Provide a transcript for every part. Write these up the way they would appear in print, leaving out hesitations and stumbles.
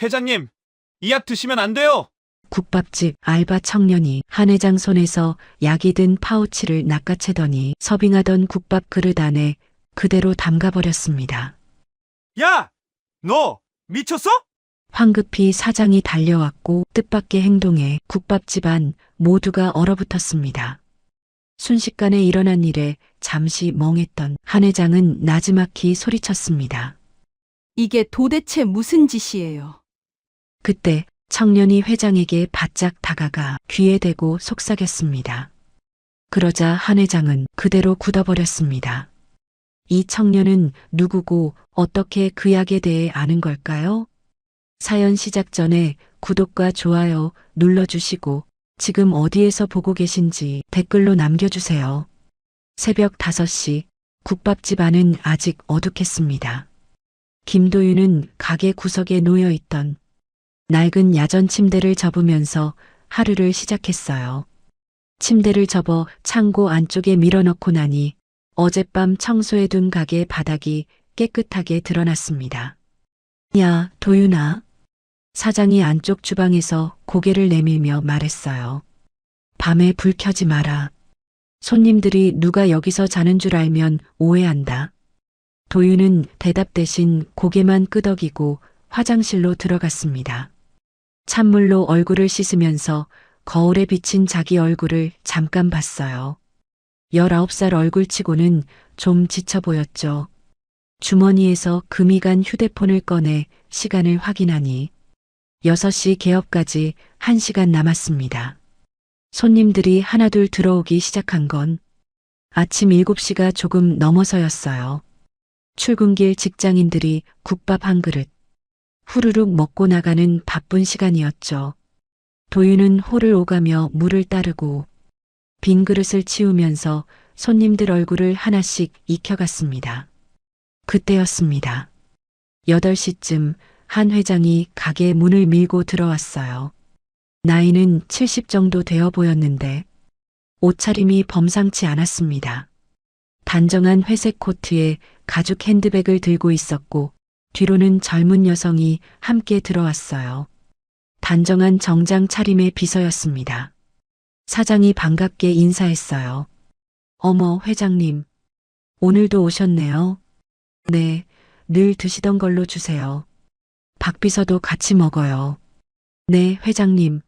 회장님, 이 약 드시면 안 돼요. 국밥집 알바 청년이 한 회장 손에서 약이 든 파우치를 낚아채더니 서빙하던 국밥 그릇 안에 그대로 담가버렸습니다. 야! 너 미쳤어? 황급히 사장이 달려왔고 뜻밖의 행동에 국밥집 안 모두가 얼어붙었습니다. 순식간에 일어난 일에 잠시 멍했던 한 회장은 나지막히 소리쳤습니다. 이게 도대체 무슨 짓이에요? 그때 청년이 회장에게 바짝 다가가 귀에 대고 속삭였습니다. 그러자 한 회장은 그대로 굳어버렸습니다. 이 청년은 누구고 어떻게 그 약에 대해 아는 걸까요? 사연 시작 전에 구독과 좋아요 눌러주시고 지금 어디에서 보고 계신지 댓글로 남겨주세요. 새벽 5시 국밥집 안은 아직 어둑했습니다. 김도윤은 가게 구석에 놓여있던 낡은 야전 침대를 접으면서 하루를 시작했어요. 침대를 접어 창고 안쪽에 밀어넣고 나니 어젯밤 청소해둔 가게 바닥이 깨끗하게 드러났습니다. 야, 도윤아. 사장이 안쪽 주방에서 고개를 내밀며 말했어요. 밤에 불 켜지 마라. 손님들이 누가 여기서 자는 줄 알면 오해한다. 도윤은 대답 대신 고개만 끄덕이고 화장실로 들어갔습니다. 찬물로 얼굴을 씻으면서 거울에 비친 자기 얼굴을 잠깐 봤어요. 19살 얼굴치고는 좀 지쳐 보였죠. 주머니에서 금이 간 휴대폰을 꺼내 시간을 확인하니 6시 개업까지 1시간 남았습니다. 손님들이 하나둘 들어오기 시작한 건 아침 7시가 조금 넘어서였어요. 출근길 직장인들이 국밥 한 그릇 후루룩 먹고 나가는 바쁜 시간이었죠. 도윤은 홀을 오가며 물을 따르고 빈 그릇을 치우면서 손님들 얼굴을 하나씩 익혀갔습니다. 그때였습니다. 8시쯤 한 회장이 가게 문을 밀고 들어왔어요. 나이는 70 정도 되어 보였는데 옷차림이 범상치 않았습니다. 단정한 회색 코트에 가죽 핸드백을 들고 있었고 뒤로는 젊은 여성이 함께 들어왔어요. 단정한 정장 차림의 비서였습니다. 사장이 반갑게 인사했어요. 어머, 회장님. 오늘도 오셨네요. 네, 늘 드시던 걸로 주세요. 박 비서도 같이 먹어요. 네, 회장님.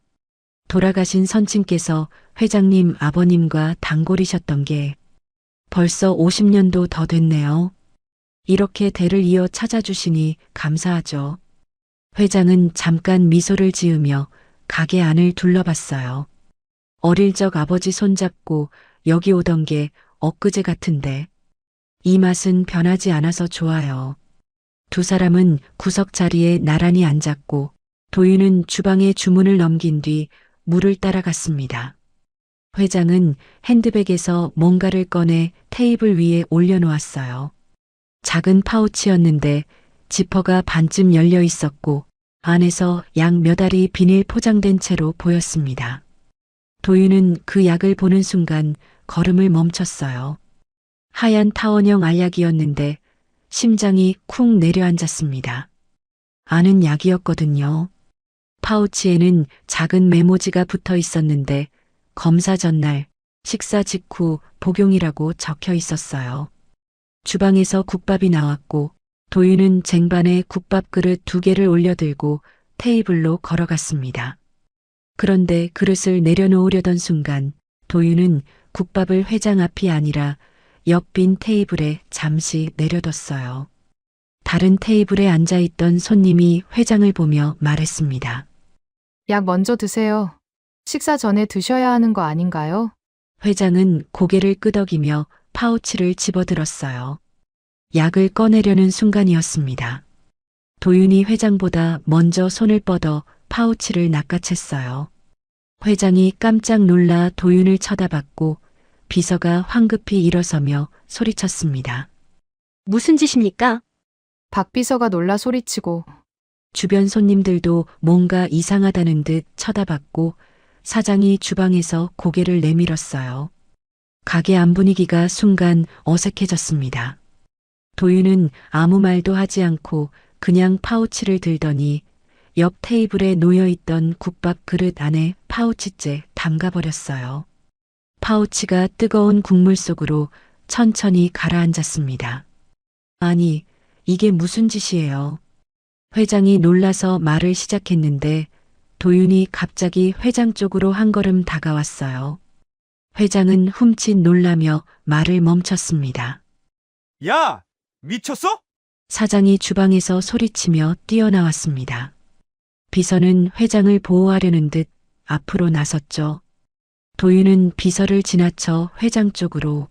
돌아가신 선친께서 회장님 아버님과 단골이셨던 게 벌써 50년도 더 됐네요. 이렇게 대를 이어 찾아주시니 감사하죠. 회장은 잠깐 미소를 지으며 가게 안을 둘러봤어요. 어릴 적 아버지 손잡고 여기 오던 게 엊그제 같은데 이 맛은 변하지 않아서 좋아요. 두 사람은 구석 자리에 나란히 앉았고 도윤은 주방에 주문을 넘긴 뒤 물을 따라갔습니다. 회장은 핸드백에서 뭔가를 꺼내 테이블 위에 올려놓았어요. 작은 파우치였는데 지퍼가 반쯤 열려 있었고 안에서 약 몇 알이 비닐 포장된 채로 보였습니다. 도윤은 그 약을 보는 순간 걸음을 멈췄어요. 하얀 타원형 알약이었는데 심장이 쿵 내려앉았습니다. 아는 약이었거든요. 파우치에는 작은 메모지가 붙어 있었는데 검사 전날, 식사 직후 복용이라고 적혀 있었어요. 주방에서 국밥이 나왔고 도윤은 쟁반에 국밥 그릇 2개를 올려들고 테이블로 걸어갔습니다. 그런데 그릇을 내려놓으려던 순간 도윤은 국밥을 회장 앞이 아니라 옆 빈 테이블에 잠시 내려뒀어요. 다른 테이블에 앉아있던 손님이 회장을 보며 말했습니다. 약 먼저 드세요. 식사 전에 드셔야 하는 거 아닌가요? 회장은 고개를 끄덕이며 파우치를 집어들었어요. 약을 꺼내려는 순간이었습니다. 도윤이 회장보다 먼저 손을 뻗어 파우치를 낚아챘어요. 회장이 깜짝 놀라 도윤을 쳐다봤고 비서가 황급히 일어서며 소리쳤습니다. 무슨 짓입니까? 박 비서가 놀라 소리치고 주변 손님들도 뭔가 이상하다는 듯 쳐다봤고 사장이 주방에서 고개를 내밀었어요. 가게 안 분위기가 순간 어색해졌습니다. 도윤은 아무 말도 하지 않고 그냥 파우치를 들더니 옆 테이블에 놓여있던 국밥 그릇 안에 파우치째 담가버렸어요. 파우치가 뜨거운 국물 속으로 천천히 가라앉았습니다. 아니, 이게 무슨 짓이에요? 회장이 놀라서 말을 시작했는데 도윤이 갑자기 회장 쪽으로 한 걸음 다가왔어요. 회장은 훔칫 놀라며 말을 멈췄습니다. 야, 미쳤어? 사장이 주방에서 소리치며 뛰어나왔습니다. 비서는 회장을 보호하려는 듯 앞으로 나섰죠. 도윤은 비서를 지나쳐 회장 쪽으로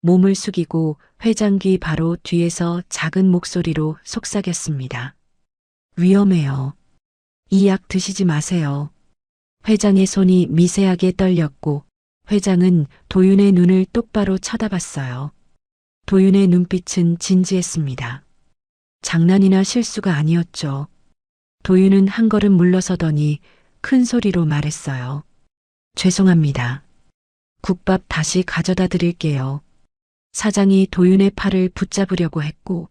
몸을 숙이고 회장 귀 바로 뒤에서 작은 목소리로 속삭였습니다. 위험해요. 이 약 드시지 마세요. 회장의 손이 미세하게 떨렸고 회장은 도윤의 눈을 똑바로 쳐다봤어요. 도윤의 눈빛은 진지했습니다. 장난이나 실수가 아니었죠. 도윤은 한 걸음 물러서더니 큰 소리로 말했어요. 죄송합니다. 국밥 다시 가져다 드릴게요. 사장이 도윤의 팔을 붙잡으려고 했고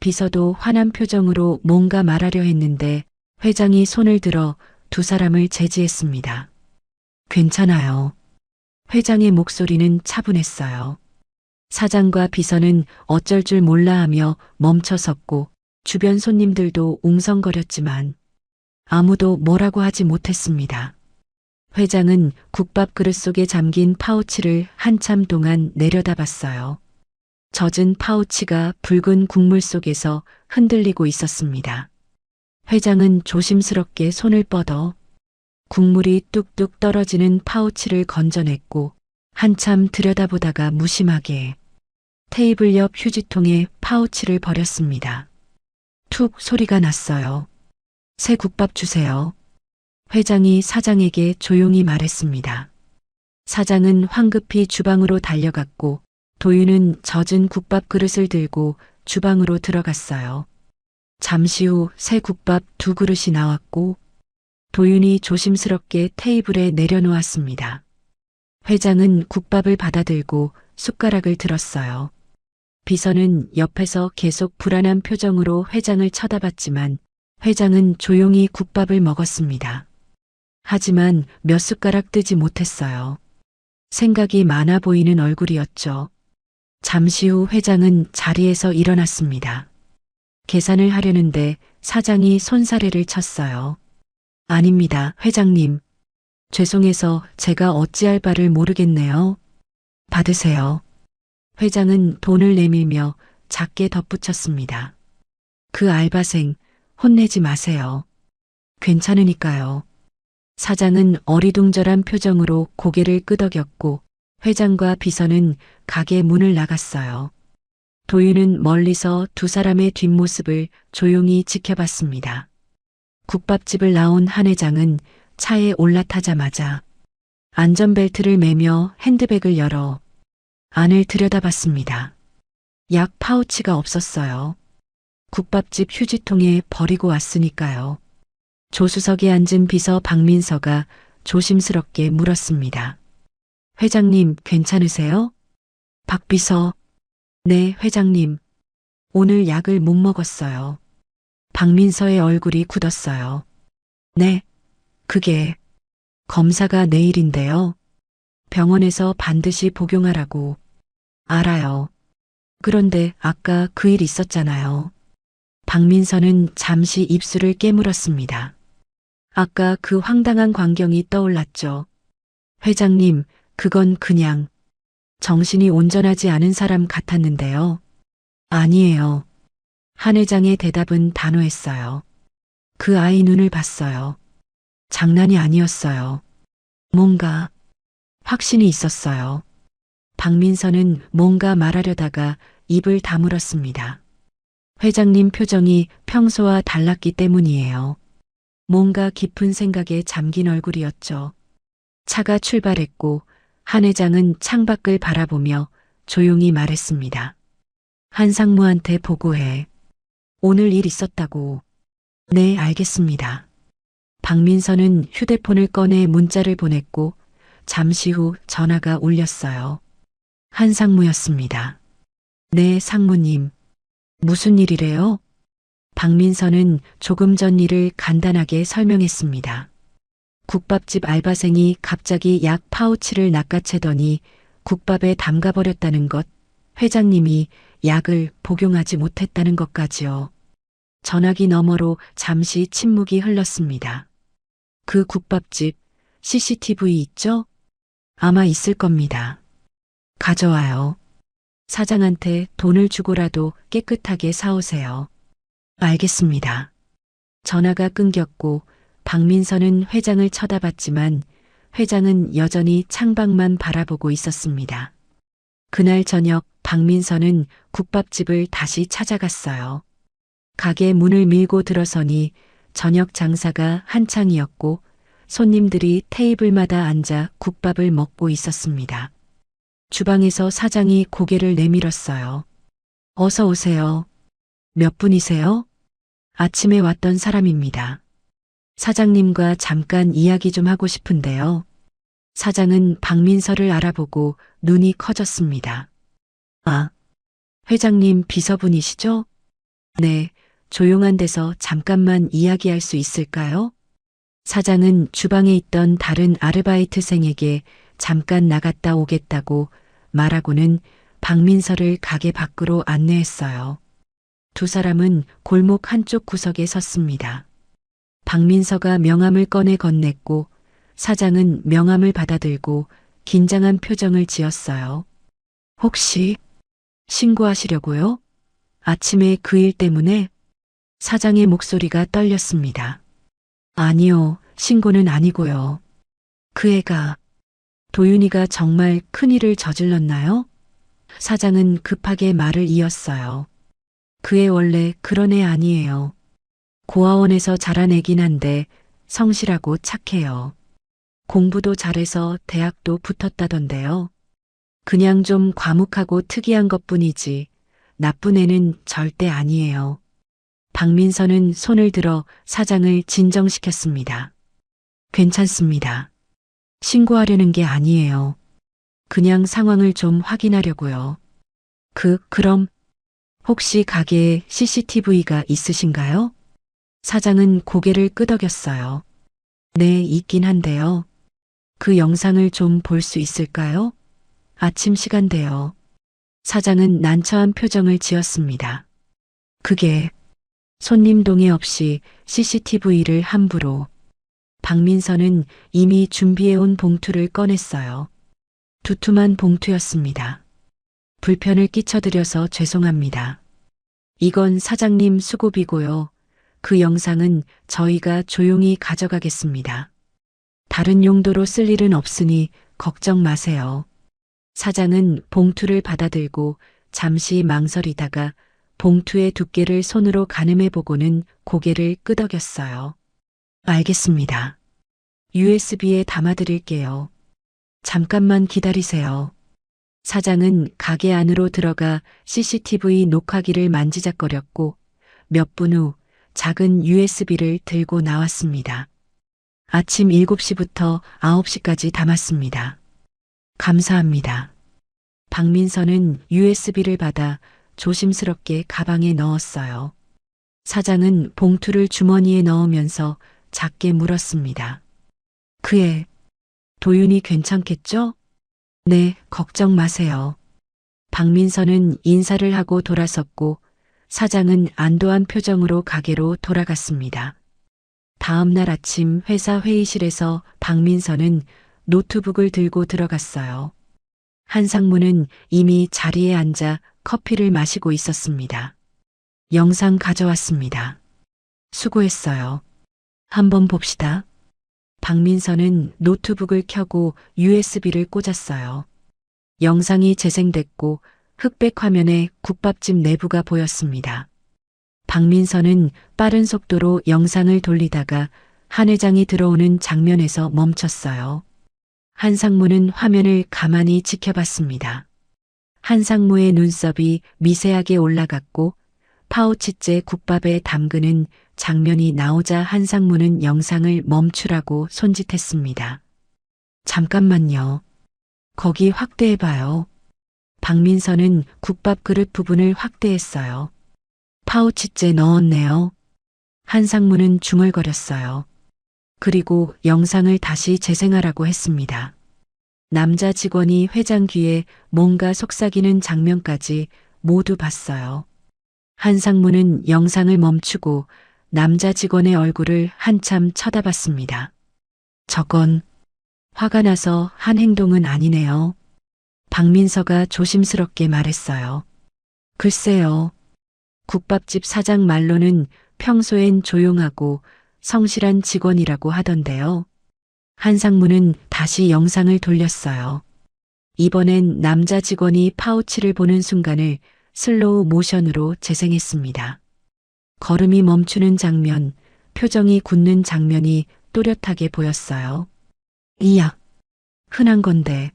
비서도 화난 표정으로 뭔가 말하려 했는데 회장이 손을 들어 두 사람을 제지했습니다. 괜찮아요. 회장의 목소리는 차분했어요. 사장과 비서는 어쩔 줄 몰라 하며 멈춰섰고 주변 손님들도 웅성거렸지만 아무도 뭐라고 하지 못했습니다. 회장은 국밥 그릇 속에 잠긴 파우치를 한참 동안 내려다봤어요. 젖은 파우치가 붉은 국물 속에서 흔들리고 있었습니다. 회장은 조심스럽게 손을 뻗어 국물이 뚝뚝 떨어지는 파우치를 건져냈고 한참 들여다보다가 무심하게 테이블 옆 휴지통에 파우치를 버렸습니다. 툭 소리가 났어요. 새 국밥 주세요. 회장이 사장에게 조용히 말했습니다. 사장은 황급히 주방으로 달려갔고 도윤은 젖은 국밥 그릇을 들고 주방으로 들어갔어요. 잠시 후 새 국밥 2그릇이 나왔고 도윤이 조심스럽게 테이블에 내려놓았습니다. 회장은 국밥을 받아들고 숟가락을 들었어요. 비서는 옆에서 계속 불안한 표정으로 회장을 쳐다봤지만 회장은 조용히 국밥을 먹었습니다. 하지만 몇 숟가락 뜨지 못했어요. 생각이 많아 보이는 얼굴이었죠. 잠시 후 회장은 자리에서 일어났습니다. 계산을 하려는데 사장이 손사래를 쳤어요. 아닙니다, 회장님. 죄송해서 제가 어찌할 바를 모르겠네요. 받으세요. 회장은 돈을 내밀며 작게 덧붙였습니다. 그 알바생 혼내지 마세요. 괜찮으니까요. 사장은 어리둥절한 표정으로 고개를 끄덕였고 회장과 비서는 가게 문을 나갔어요. 도윤은 멀리서 두 사람의 뒷모습을 조용히 지켜봤습니다. 국밥집을 나온 한 회장은 차에 올라타자마자 안전벨트를 매며 핸드백을 열어 안을 들여다봤습니다. 약 파우치가 없었어요. 국밥집 휴지통에 버리고 왔으니까요. 조수석에 앉은 비서 박민서가 조심스럽게 물었습니다. 회장님 괜찮으세요? 박 비서. 네, 회장님. 오늘 약을 못 먹었어요. 박민서의 얼굴이 굳었어요. 네, 그게 검사가 내일인데요. 병원에서 반드시 복용하라고. 알아요. 그런데 아까 그 일 있었잖아요. 박민서는 잠시 입술을 깨물었습니다. 아까 그 황당한 광경이 떠올랐죠. 회장님, 그건 그냥 정신이 온전하지 않은 사람 같았는데요. 아니에요. 한 회장의 대답은 단호했어요. 그 아이 눈을 봤어요. 장난이 아니었어요. 뭔가 확신이 있었어요. 박민서는 뭔가 말하려다가 입을 다물었습니다. 회장님 표정이 평소와 달랐기 때문이에요. 뭔가 깊은 생각에 잠긴 얼굴이었죠. 차가 출발했고 한 회장은 창밖을 바라보며 조용히 말했습니다. 한 상무한테 보고해. 오늘 일 있었다고. 네, 알겠습니다. 박민서는 휴대폰을 꺼내 문자를 보냈고 잠시 후 전화가 울렸어요. 한 상무였습니다. 네, 상무님. 무슨 일이래요? 박민선은 조금 전 일을 간단하게 설명했습니다. 국밥집 알바생이 갑자기 약 파우치를 낚아채더니 국밥에 담가버렸다는 것, 회장님이 약을 복용하지 못했다는 것까지요. 전화기 너머로 잠시 침묵이 흘렀습니다. 그 국밥집 CCTV 있죠? 아마 있을 겁니다. 가져와요. 사장한테 돈을 주고라도 깨끗하게 사오세요. 알겠습니다. 전화가 끊겼고 박민선은 회장을 쳐다봤지만 회장은 여전히 창밖만 바라보고 있었습니다. 그날 저녁 박민선은 국밥집을 다시 찾아갔어요. 가게 문을 밀고 들어서니 저녁 장사가 한창이었고 손님들이 테이블마다 앉아 국밥을 먹고 있었습니다. 주방에서 사장이 고개를 내밀었어요. 어서 오세요. 몇 분이세요? 아침에 왔던 사람입니다. 사장님과 잠깐 이야기 좀 하고 싶은데요. 사장은 박민서를 알아보고 눈이 커졌습니다. 아, 회장님 비서분이시죠? 네, 조용한 데서 잠깐만 이야기할 수 있을까요? 사장은 주방에 있던 다른 아르바이트생에게 잠깐 나갔다 오겠다고 말하고는 박민서를 가게 밖으로 안내했어요. 두 사람은 골목 한쪽 구석에 섰습니다. 박민서가 명함을 꺼내 건넸고 사장은 명함을 받아들고 긴장한 표정을 지었어요. 혹시 신고하시려고요? 아침에 그 일 때문에? 사장의 목소리가 떨렸습니다. 아니요, 신고는 아니고요. 그 애가 도윤이가 정말 큰일을 저질렀나요? 사장은 급하게 말을 이었어요. 그 애 원래 그런 애 아니에요. 고아원에서 자란 애긴 한데 성실하고 착해요. 공부도 잘해서 대학도 붙었다던데요. 그냥 좀 과묵하고 특이한 것뿐이지 나쁜 애는 절대 아니에요. 박민서는 손을 들어 사장을 진정시켰습니다. 괜찮습니다. 신고하려는 게 아니에요. 그냥 상황을 좀 확인하려고요. 그럼 혹시 가게에 CCTV가 있으신가요? 사장은 고개를 끄덕였어요. 네, 있긴 한데요. 그 영상을 좀 볼 수 있을까요? 아침 시간대요. 사장은 난처한 표정을 지었습니다. 그게 손님 동의 없이 CCTV를 함부로. 박민서는 이미 준비해온 봉투를 꺼냈어요. 두툼한 봉투였습니다. 불편을 끼쳐드려서 죄송합니다. 이건 사장님 수고비고요. 그 영상은 저희가 조용히 가져가겠습니다. 다른 용도로 쓸 일은 없으니 걱정 마세요. 사장은 봉투를 받아들고 잠시 망설이다가 봉투의 두께를 손으로 가늠해 보고는 고개를 끄덕였어요. 알겠습니다. USB에 담아드릴게요. 잠깐만 기다리세요. 사장은 가게 안으로 들어가 CCTV 녹화기를 만지작거렸고 몇 분 후 작은 USB를 들고 나왔습니다. 아침 7시부터 9시까지 담았습니다. 감사합니다. 박민서는 USB를 받아 조심스럽게 가방에 넣었어요. 사장은 봉투를 주머니에 넣으면서 작게 물었습니다. 그 애, 도윤이 괜찮겠죠? 네, 걱정 마세요. 박민서는 인사를 하고 돌아섰고 사장은 안도한 표정으로 가게로 돌아갔습니다. 다음 날 아침 회사 회의실에서 박민서는 노트북을 들고 들어갔어요. 한상무는 이미 자리에 앉아 커피를 마시고 있었습니다. 영상 가져왔습니다. 수고했어요. 한번 봅시다. 박민서는 노트북을 켜고 USB를 꽂았어요. 영상이 재생됐고 흑백 화면에 국밥집 내부가 보였습니다. 박민서는 빠른 속도로 영상을 돌리다가 한 회장이 들어오는 장면에서 멈췄어요. 한상무는 화면을 가만히 지켜봤습니다. 한상무의 눈썹이 미세하게 올라갔고 파우치째 국밥에 담그는 장면이 나오자 한상무는 영상을 멈추라고 손짓했습니다. 잠깐만요. 거기 확대해봐요. 박민서는 국밥 그릇 부분을 확대했어요. 파우치째 넣었네요. 한상무는 중얼거렸어요. 그리고 영상을 다시 재생하라고 했습니다. 남자 직원이 회장 귀에 뭔가 속삭이는 장면까지 모두 봤어요. 한상무는 영상을 멈추고 남자 직원의 얼굴을 한참 쳐다봤습니다. 저건 화가 나서 한 행동은 아니네요. 박민서가 조심스럽게 말했어요. 글쎄요. 국밥집 사장 말로는 평소엔 조용하고 성실한 직원이라고 하던데요. 한상무는 다시 영상을 돌렸어요. 이번엔 남자 직원이 파우치를 보는 순간을 슬로우 모션으로 재생했습니다. 걸음이 멈추는 장면, 표정이 굳는 장면이 또렷하게 보였어요. 이야, 흔한 건데.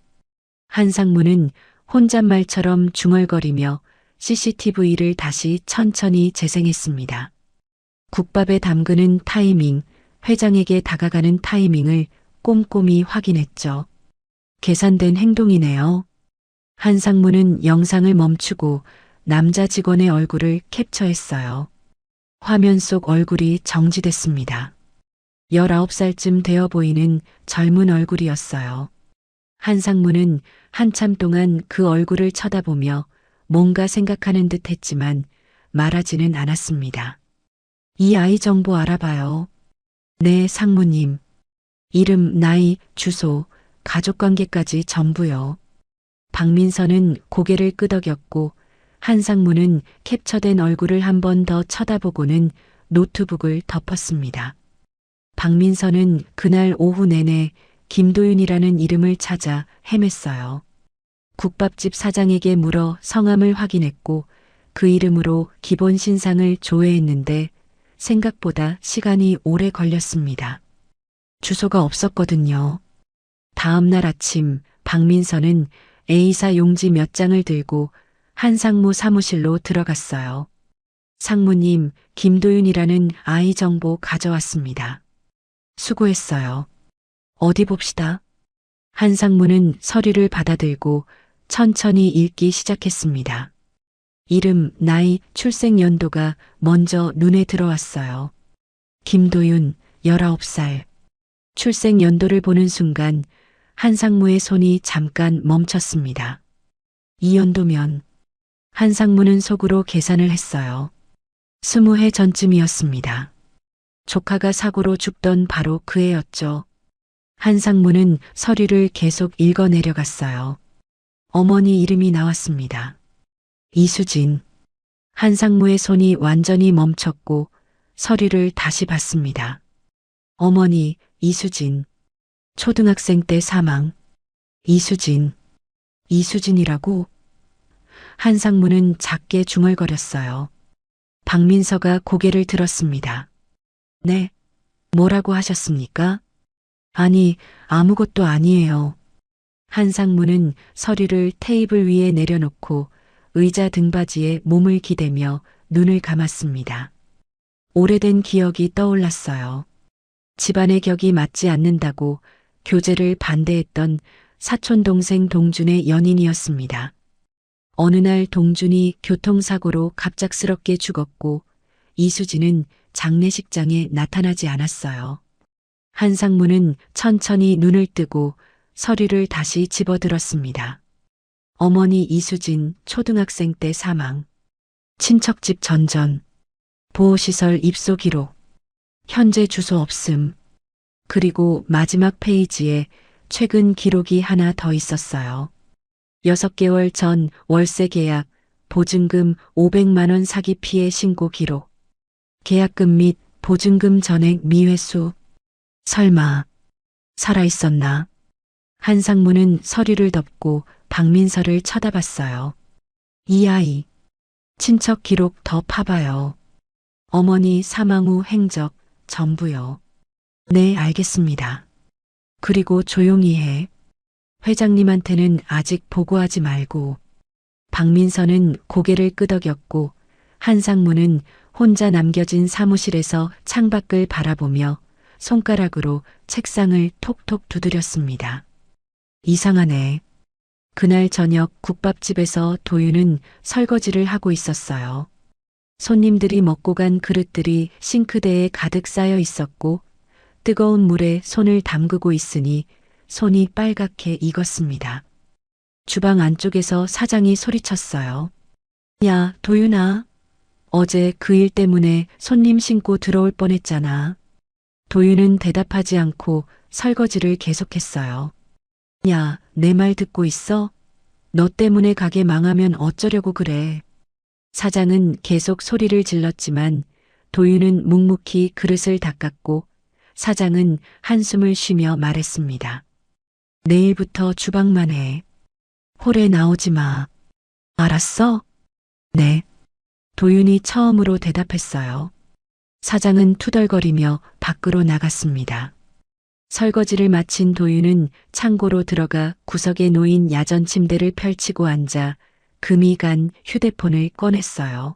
한상무는 혼잣말처럼 중얼거리며 CCTV를 다시 천천히 재생했습니다. 국밥에 담그는 타이밍, 회장에게 다가가는 타이밍을 꼼꼼히 확인했죠. 계산된 행동이네요. 한상무는 영상을 멈추고 남자 직원의 얼굴을 캡처했어요. 화면 속 얼굴이 정지됐습니다. 19살쯤 되어 보이는 젊은 얼굴이었어요. 한상무는 한참 동안 그 얼굴을 쳐다보며 뭔가 생각하는 듯 했지만 말하지는 않았습니다. 이 아이 정보 알아봐요. 네, 상무님. 이름, 나이, 주소, 가족관계까지 전부요. 박민서는 고개를 끄덕였고 한상무는 캡처된 얼굴을 한 번 더 쳐다보고는 노트북을 덮었습니다. 박민서는 그날 오후 내내 김도윤이라는 이름을 찾아 헤맸어요. 국밥집 사장에게 물어 성함을 확인했고 그 이름으로 기본 신상을 조회했는데 생각보다 시간이 오래 걸렸습니다. 주소가 없었거든요. 다음 날 아침 박민서는 A사 용지 몇 장을 들고 한상무 사무실로 들어갔어요. 상무님, 김도윤이라는 아이 정보 가져왔습니다. 수고했어요. 어디 봅시다. 한상무는 서류를 받아들고 천천히 읽기 시작했습니다. 이름, 나이, 출생 연도가 먼저 눈에 들어왔어요. 김도윤, 19살. 출생 연도를 보는 순간 한상무의 손이 잠깐 멈췄습니다. 이 연도면 한상무는 속으로 계산을 했어요. 20해 전쯤이었습니다. 조카가 사고로 죽던 바로 그 해였죠. 한상무는 서류를 계속 읽어 내려갔어요. 어머니 이름이 나왔습니다. 이수진. 한상무의 손이 완전히 멈췄고 서류를 다시 봤습니다. 어머니, 이수진. 초등학생 때 사망. 이수진. 이수진이라고? 한상무는 작게 중얼거렸어요. 박민서가 고개를 들었습니다. 네, 뭐라고 하셨습니까? 아니, 아무것도 아니에요. 한상무는 서류를 테이블 위에 내려놓고 의자 등받이에 몸을 기대며 눈을 감았습니다. 오래된 기억이 떠올랐어요. 집안의 격이 맞지 않는다고 교제를 반대했던 사촌 동생 동준의 연인이었습니다. 어느 날 동준이 교통사고로 갑작스럽게 죽었고 이수진은 장례식장에 나타나지 않았어요. 한상무는 천천히 눈을 뜨고 서류를 다시 집어들었습니다. 어머니 이수진 초등학생 때 사망. 친척집 전전. 보호시설 입소 기록. 현재 주소 없음. 그리고 마지막 페이지에 최근 기록이 하나 더 있었어요. 6개월 전 월세 계약, 보증금 500만 원 사기 피해 신고 기록. 계약금 및 보증금 전액 미회수. 설마 살아있었나? 한상무는 서류를 덮고 박민서를 쳐다봤어요. 이 아이. 친척 기록 더 파봐요. 어머니 사망 후 행적 전부요. 네, 알겠습니다. 그리고 조용히 해. 회장님한테는 아직 보고하지 말고. 박민서는 고개를 끄덕였고 한상무는 혼자 남겨진 사무실에서 창밖을 바라보며 손가락으로 책상을 톡톡 두드렸습니다. 이상하네. 그날 저녁 국밥집에서 도윤은 설거지를 하고 있었어요. 손님들이 먹고 간 그릇들이 싱크대에 가득 쌓여 있었고 뜨거운 물에 손을 담그고 있으니 손이 빨갛게 익었습니다. 주방 안쪽에서 사장이 소리쳤어요. 야, 도윤아. 어제 그 일 때문에 손님 신고 들어올 뻔했잖아. 도윤은 대답하지 않고 설거지를 계속했어요. 야, 내 말 듣고 있어? 너 때문에 가게 망하면 어쩌려고 그래. 사장은 계속 소리를 질렀지만 도윤은 묵묵히 그릇을 닦았고 사장은 한숨을 쉬며 말했습니다. 내일부터 주방만 해. 홀에 나오지 마. 알았어? 네. 도윤이 처음으로 대답했어요. 사장은 투덜거리며 밖으로 나갔습니다. 설거지를 마친 도윤은 창고로 들어가 구석에 놓인 야전 침대를 펼치고 앉아 금이 간 휴대폰을 꺼냈어요.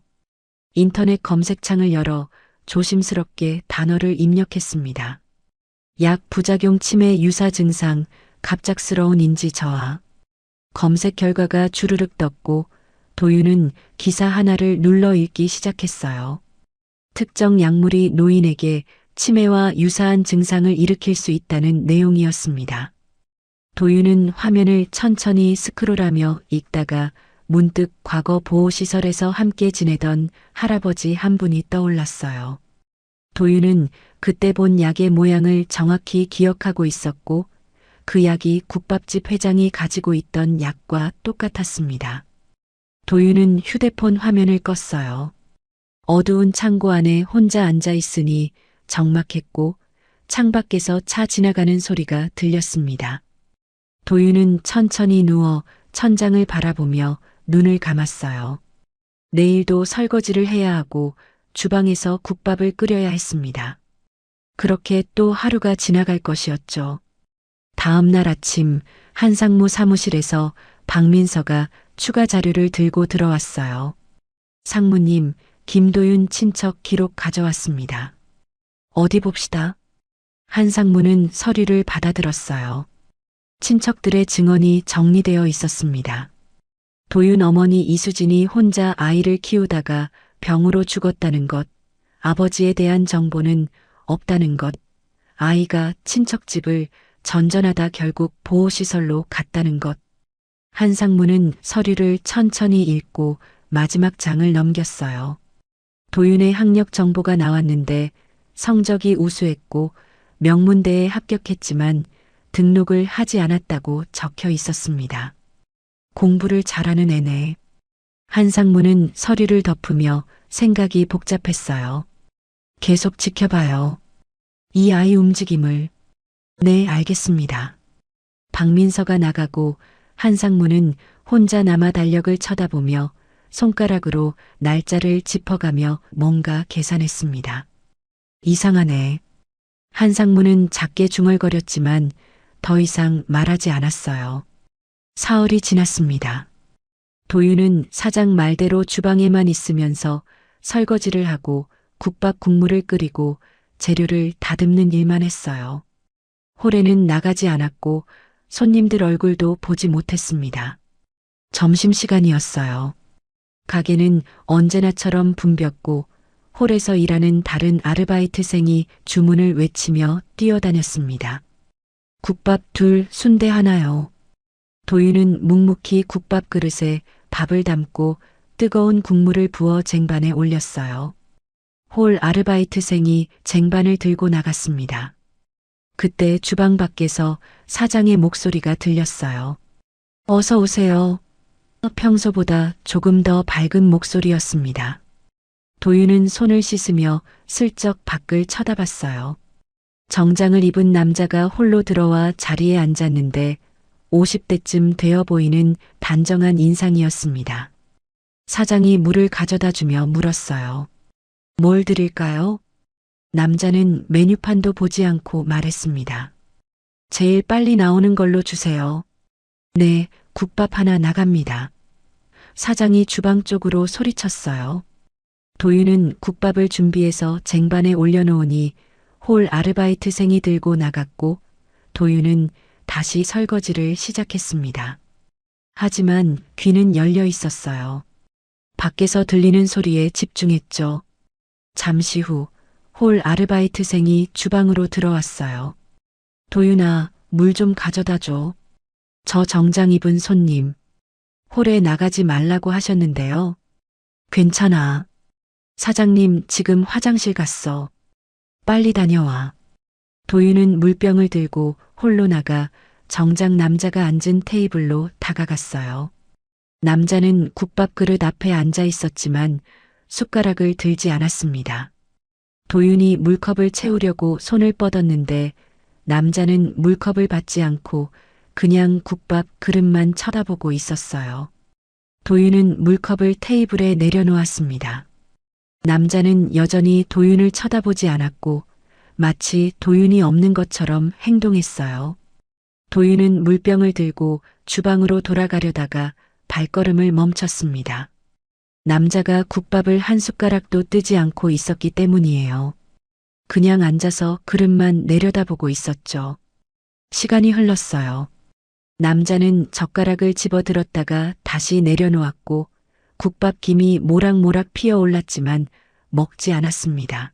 인터넷 검색창을 열어 조심스럽게 단어를 입력했습니다. 약 부작용 치매 유사 증상, 갑작스러운 인지 저하. 검색 결과가 주르륵 떴고 도윤은 기사 하나를 눌러 읽기 시작했어요. 특정 약물이 노인에게 치매와 유사한 증상을 일으킬 수 있다는 내용이었습니다. 도윤은 화면을 천천히 스크롤하며 읽다가 문득 과거 보호시설에서 함께 지내던 할아버지 한 분이 떠올랐어요. 도윤은 그때 본 약의 모양을 정확히 기억하고 있었고 그 약이 국밥집 회장이 가지고 있던 약과 똑같았습니다. 도윤은 휴대폰 화면을 껐어요. 어두운 창고 안에 혼자 앉아 있으니 적막했고 창밖에서 차 지나가는 소리가 들렸습니다. 도윤은 천천히 누워 천장을 바라보며 눈을 감았어요. 내일도 설거지를 해야 하고 주방에서 국밥을 끓여야 했습니다. 그렇게 또 하루가 지나갈 것이었죠. 다음 날 아침 한상무 사무실에서 박민서가 추가 자료를 들고 들어왔어요. 상무님, 김도윤 친척 기록 가져왔습니다. 어디 봅시다. 한상무는 서류를 받아들었어요. 친척들의 증언이 정리되어 있었습니다. 도윤 어머니 이수진이 혼자 아이를 키우다가 병으로 죽었다는 것, 아버지에 대한 정보는 없다는 것, 아이가 친척집을 전전하다 결국 보호시설로 갔다는 것. 한상무는 서류를 천천히 읽고 마지막 장을 넘겼어요. 도윤의 학력 정보가 나왔는데 성적이 우수했고 명문대에 합격했지만 등록을 하지 않았다고 적혀 있었습니다. 공부를 잘하는 애네. 한상무는 서류를 덮으며 생각이 복잡했어요. 계속 지켜봐요. 이 아이 움직임을. 네, 알겠습니다. 박민서가 나가고 한상무는 혼자 남아 달력을 쳐다보며 손가락으로 날짜를 짚어가며 뭔가 계산했습니다. 이상하네. 한상무는 작게 중얼거렸지만 더 이상 말하지 않았어요. 사흘이 지났습니다. 도윤은 사장 말대로 주방에만 있으면서 설거지를 하고 국밥 국물을 끓이고 재료를 다듬는 일만 했어요. 홀에는 나가지 않았고 손님들 얼굴도 보지 못했습니다. 점심시간이었어요. 가게는 언제나처럼 붐볐고 홀에서 일하는 다른 아르바이트생이 주문을 외치며 뛰어다녔습니다. 국밥 2, 순대 하나요. 도윤은 묵묵히 국밥 그릇에 밥을 담고 뜨거운 국물을 부어 쟁반에 올렸어요. 홀 아르바이트생이 쟁반을 들고 나갔습니다. 그때 주방 밖에서 사장의 목소리가 들렸어요. 어서 오세요. 평소보다 조금 더 밝은 목소리였습니다. 도윤은 손을 씻으며 슬쩍 밖을 쳐다봤어요. 정장을 입은 남자가 홀로 들어와 자리에 앉았는데 50대쯤 되어 보이는 단정한 인상이었습니다. 사장이 물을 가져다 주며 물었어요. 뭘 드릴까요? 남자는 메뉴판도 보지 않고 말했습니다. 제일 빨리 나오는 걸로 주세요. 네, 국밥 하나 나갑니다. 사장이 주방 쪽으로 소리쳤어요. 도윤은 국밥을 준비해서 쟁반에 올려놓으니 홀 아르바이트생이 들고 나갔고 도윤은 다시 설거지를 시작했습니다. 하지만 귀는 열려 있었어요. 밖에서 들리는 소리에 집중했죠. 잠시 후 홀 아르바이트생이 주방으로 들어왔어요. 도윤아, 물 좀 가져다 줘. 저 정장 입은 손님. 홀에 나가지 말라고 하셨는데요. 괜찮아. 사장님 지금 화장실 갔어. 빨리 다녀와. 도윤은 물병을 들고 홀로 나가 정장 남자가 앉은 테이블로 다가갔어요. 남자는 국밥 그릇 앞에 앉아 있었지만 숟가락을 들지 않았습니다. 도윤이 물컵을 채우려고 손을 뻗었는데 남자는 물컵을 받지 않고 그냥 국밥 그릇만 쳐다보고 있었어요. 도윤은 물컵을 테이블에 내려놓았습니다. 남자는 여전히 도윤을 쳐다보지 않았고 마치 도윤이 없는 것처럼 행동했어요. 도윤은 물병을 들고 주방으로 돌아가려다가 발걸음을 멈췄습니다. 남자가 국밥을 한 숟가락도 뜨지 않고 있었기 때문이에요. 그냥 앉아서 그릇만 내려다보고 있었죠. 시간이 흘렀어요. 남자는 젓가락을 집어들었다가 다시 내려놓았고 국밥 김이 모락모락 피어올랐지만 먹지 않았습니다.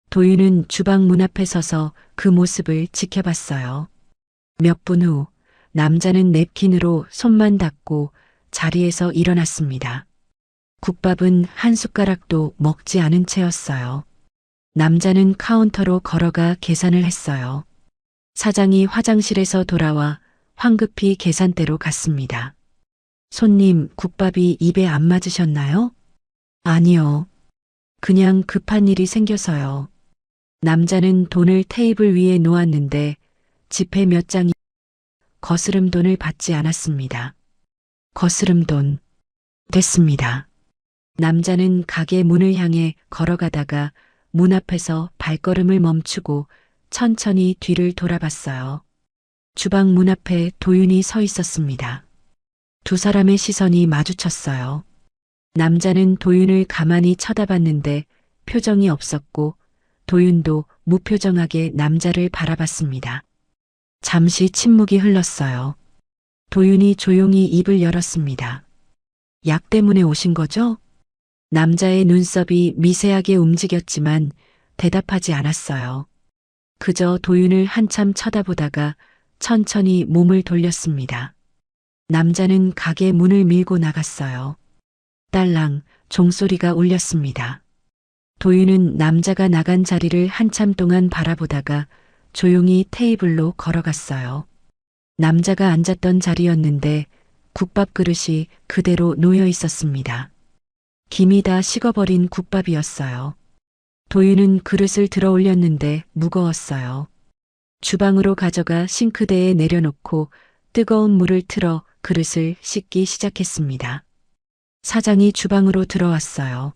도윤은 주방 문 앞에 서서 그 모습을 지켜봤어요. 몇 분 후 남자는 냅킨으로 손만 닦고 자리에서 일어났습니다. 국밥은 한 숟가락도 먹지 않은 채였어요. 남자는 카운터로 걸어가 계산을 했어요. 사장이 화장실에서 돌아와 황급히 계산대로 갔습니다. 손님, 국밥이 입에 안 맞으셨나요? 아니요. 그냥 급한 일이 생겨서요. 남자는 돈을 테이블 위에 놓았는데 지폐 몇 장이 거스름 돈을 받지 않았습니다. 거스름 돈. 됐습니다. 남자는 가게 문을 향해 걸어가다가 문 앞에서 발걸음을 멈추고 천천히 뒤를 돌아봤어요. 주방 문 앞에 도윤이 서 있었습니다. 두 사람의 시선이 마주쳤어요. 남자는 도윤을 가만히 쳐다봤는데 표정이 없었고 도윤도 무표정하게 남자를 바라봤습니다. 잠시 침묵이 흘렀어요. 도윤이 조용히 입을 열었습니다. 약 때문에 오신 거죠? 남자의 눈썹이 미세하게 움직였지만 대답하지 않았어요. 그저 도윤을 한참 쳐다보다가 천천히 몸을 돌렸습니다. 남자는 가게 문을 밀고 나갔어요. 딸랑 종소리가 울렸습니다. 도윤은 남자가 나간 자리를 한참 동안 바라보다가 조용히 테이블로 걸어갔어요. 남자가 앉았던 자리였는데 국밥 그릇이 그대로 놓여 있었습니다. 김이 다 식어버린 국밥이었어요. 도윤은 그릇을 들어 올렸는데 무거웠어요. 주방으로 가져가 싱크대에 내려놓고 뜨거운 물을 틀어 그릇을 씻기 시작했습니다. 사장이 주방으로 들어왔어요.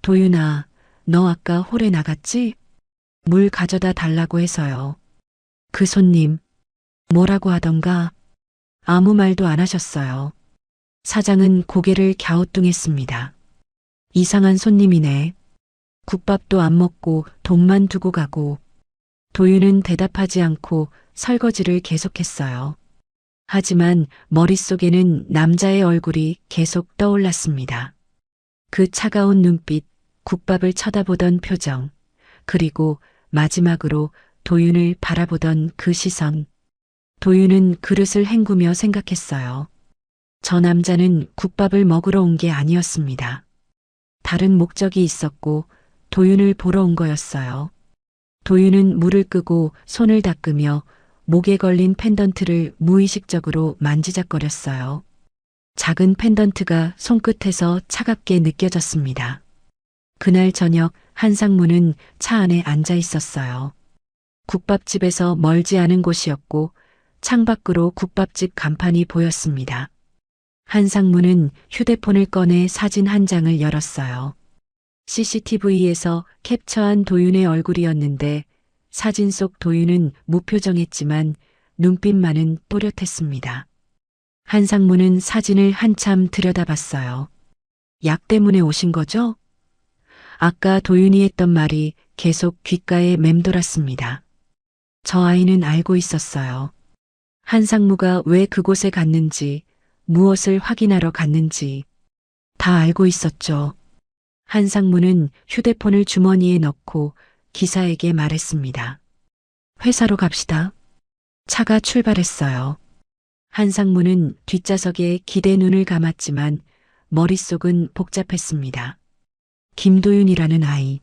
도윤아, 너 아까 홀에 나갔지? 물 가져다 달라고 해서요. 그 손님, 뭐라고 하던가? 아무 말도 안 하셨어요. 사장은 고개를 갸우뚱했습니다. 이상한 손님이네. 국밥도 안 먹고 돈만 두고 가고. 도윤은 대답하지 않고 설거지를 계속했어요. 하지만 머릿속에는 남자의 얼굴이 계속 떠올랐습니다. 그 차가운 눈빛, 국밥을 쳐다보던 표정, 그리고 마지막으로 도윤을 바라보던 그 시선. 도윤은 그릇을 헹구며 생각했어요. 저 남자는 국밥을 먹으러 온 게 아니었습니다. 다른 목적이 있었고 도윤을 보러 온 거였어요. 도윤은 물을 끄고 손을 닦으며 목에 걸린 펜던트를 무의식적으로 만지작거렸어요. 작은 펜던트가 손끝에서 차갑게 느껴졌습니다. 그날 저녁 한상무는 차 안에 앉아 있었어요. 국밥집에서 멀지 않은 곳이었고 창밖으로 국밥집 간판이 보였습니다. 한상무는 휴대폰을 꺼내 사진 한 장을 열었어요. CCTV에서 캡처한 도윤의 얼굴이었는데 사진 속 도윤은 무표정했지만 눈빛만은 또렷했습니다. 한상무는 사진을 한참 들여다봤어요. 약 때문에 오신 거죠? 아까 도윤이 했던 말이 계속 귓가에 맴돌았습니다. 저 아이는 알고 있었어요. 한상무가 왜 그곳에 갔는지, 무엇을 확인하러 갔는지. 다 알고 있었죠. 한상무는 휴대폰을 주머니에 넣고 기사에게 말했습니다. 회사로 갑시다. 차가 출발했어요. 한상무는 뒷좌석에 기대 눈을 감았지만 머릿속은 복잡했습니다. 김도윤이라는 아이,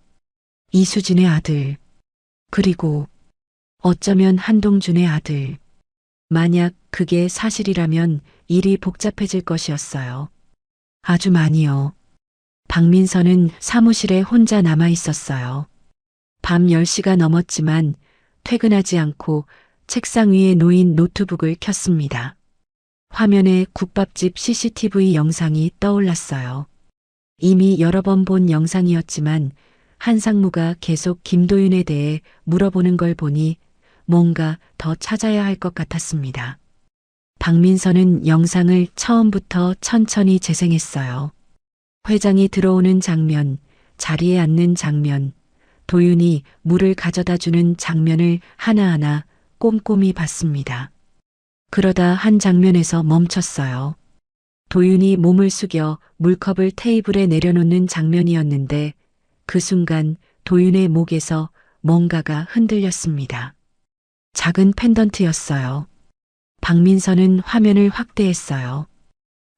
이수진의 아들, 그리고 어쩌면 한동준의 아들. 만약 그게 사실이라면 일이 복잡해질 것이었어요. 아주 많이요. 박민선은 사무실에 혼자 남아 있었어요. 밤 10시가 넘었지만 퇴근하지 않고 책상 위에 놓인 노트북을 켰습니다. 화면에 국밥집 CCTV 영상이 떠올랐어요. 이미 여러 번 본 영상이었지만 한상무가 계속 김도윤에 대해 물어보는 걸 보니 뭔가 더 찾아야 할 것 같았습니다. 박민선은 영상을 처음부터 천천히 재생했어요. 회장이 들어오는 장면, 자리에 앉는 장면, 도윤이 물을 가져다 주는 장면을 하나하나 꼼꼼히 봤습니다. 그러다 한 장면에서 멈췄어요. 도윤이 몸을 숙여 물컵을 테이블에 내려놓는 장면이었는데 그 순간 도윤의 목에서 뭔가가 흔들렸습니다. 작은 펜던트였어요. 박민선은 화면을 확대했어요.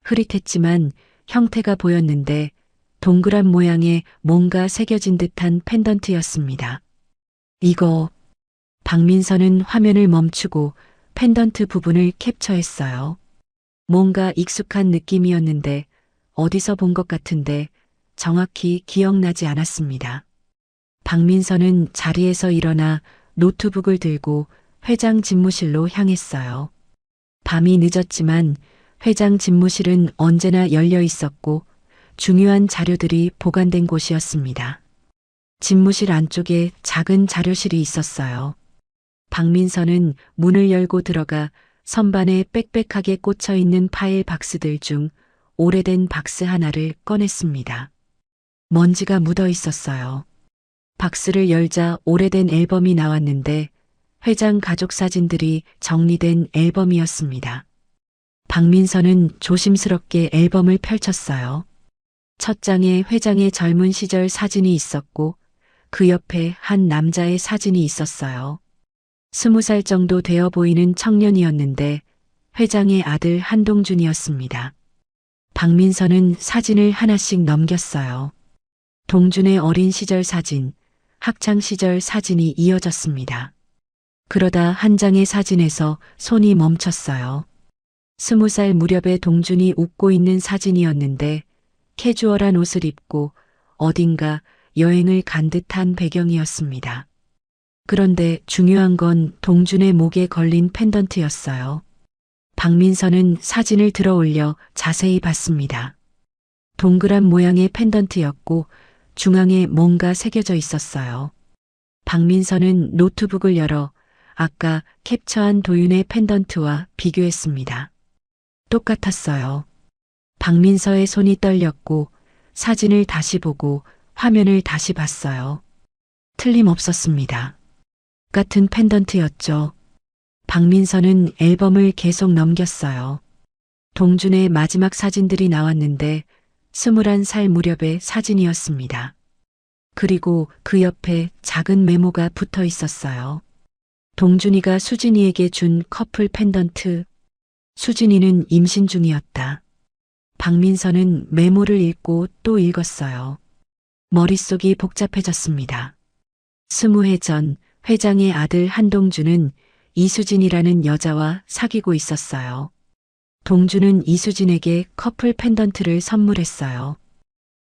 흐릿했지만 형태가 보였는데 동그란 모양의 뭔가 새겨진 듯한 펜던트였습니다. 이거, 박민선은 화면을 멈추고 펜던트 부분을 캡처했어요. 뭔가 익숙한 느낌이었는데 어디서 본 것 같은데 정확히 기억나지 않았습니다. 박민선은 자리에서 일어나 노트북을 들고 회장 집무실로 향했어요. 밤이 늦었지만 회장 집무실은 언제나 열려 있었고 중요한 자료들이 보관된 곳이었습니다. 집무실 안쪽에 작은 자료실이 있었어요. 박민선은 문을 열고 들어가 선반에 빽빽하게 꽂혀 있는 파일 박스들 중 오래된 박스 하나를 꺼냈습니다. 먼지가 묻어 있었어요. 박스를 열자 오래된 앨범이 나왔는데 회장 가족 사진들이 정리된 앨범이었습니다. 박민선은 조심스럽게 앨범을 펼쳤어요. 첫 장에 회장의 젊은 시절 사진이 있었고 그 옆에 한 남자의 사진이 있었어요. 20살 정도 되어 보이는 청년이었는데 회장의 아들 한동준이었습니다. 박민선은 사진을 하나씩 넘겼어요. 동준의 어린 시절 사진, 학창 시절 사진이 이어졌습니다. 그러다 한 장의 사진에서 손이 멈췄어요. 20살 무렵의 동준이 웃고 있는 사진이었는데 캐주얼한 옷을 입고 어딘가 여행을 간 듯한 배경이었습니다. 그런데 중요한 건 동준의 목에 걸린 펜던트였어요. 박민선은 사진을 들어 올려 자세히 봤습니다. 동그란 모양의 펜던트였고 중앙에 뭔가 새겨져 있었어요. 박민선은 노트북을 열어 아까 캡처한 도윤의 펜던트와 비교했습니다. 똑같았어요. 박민서의 손이 떨렸고 사진을 다시 보고 화면을 다시 봤어요. 틀림없었습니다. 같은 펜던트였죠. 박민서는 앨범을 계속 넘겼어요. 동준의 마지막 사진들이 나왔는데 21살 무렵의 사진이었습니다. 그리고 그 옆에 작은 메모가 붙어 있었어요. 동준이가 수진이에게 준 커플 펜던트. 수진이는 임신 중이었다. 박민서는 메모를 읽고 또 읽었어요. 머릿속이 복잡해졌습니다. 20해 전 회장의 아들 한동준은 이수진이라는 여자와 사귀고 있었어요. 동준은 이수진에게 커플 펜던트를 선물했어요.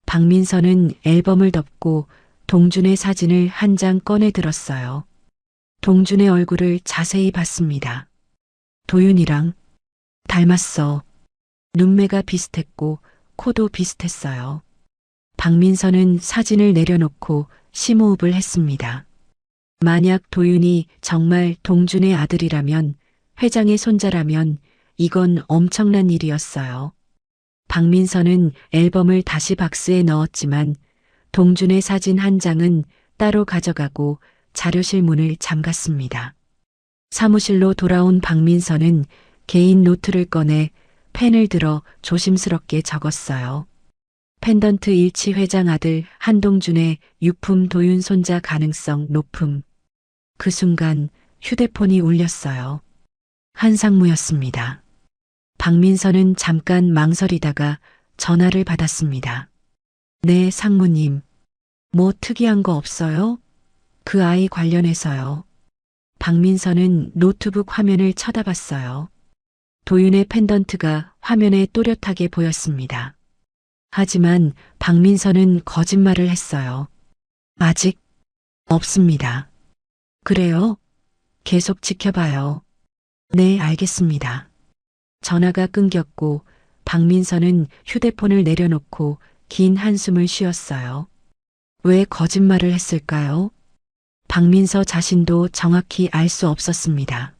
박민서는 앨범을 덮고 동준의 사진을 한 장 꺼내 들었어요. 동준의 얼굴을 자세히 봤습니다. 도윤이랑 닮았어. 눈매가 비슷했고 코도 비슷했어요. 박민서는 사진을 내려놓고 심호흡을 했습니다. 만약 도윤이 정말 동준의 아들이라면, 회장의 손자라면 이건 엄청난 일이었어요. 박민서는 앨범을 다시 박스에 넣었지만 동준의 사진 한 장은 따로 가져가고 자료실 문을 잠갔습니다. 사무실로 돌아온 박민서는 개인 노트를 꺼내 펜을 들어 조심스럽게 적었어요. 펜던트 일치 회장 아들 한동준의 유품 도윤 손자 가능성 높음. 그 순간 휴대폰이 울렸어요. 한상무였습니다. 박민서는 잠깐 망설이다가 전화를 받았습니다. 네, 상무님. 뭐 특이한 거 없어요? 그 아이 관련해서요. 박민서는 노트북 화면을 쳐다봤어요. 도윤의 펜던트가 화면에 또렷하게 보였습니다. 하지만 박민서는 거짓말을 했어요. 아직 없습니다. 그래요? 계속 지켜봐요. 네, 알겠습니다. 전화가 끊겼고 박민서는 휴대폰을 내려놓고 긴 한숨을 쉬었어요. 왜 거짓말을 했을까요? 박민서 자신도 정확히 알 수 없었습니다.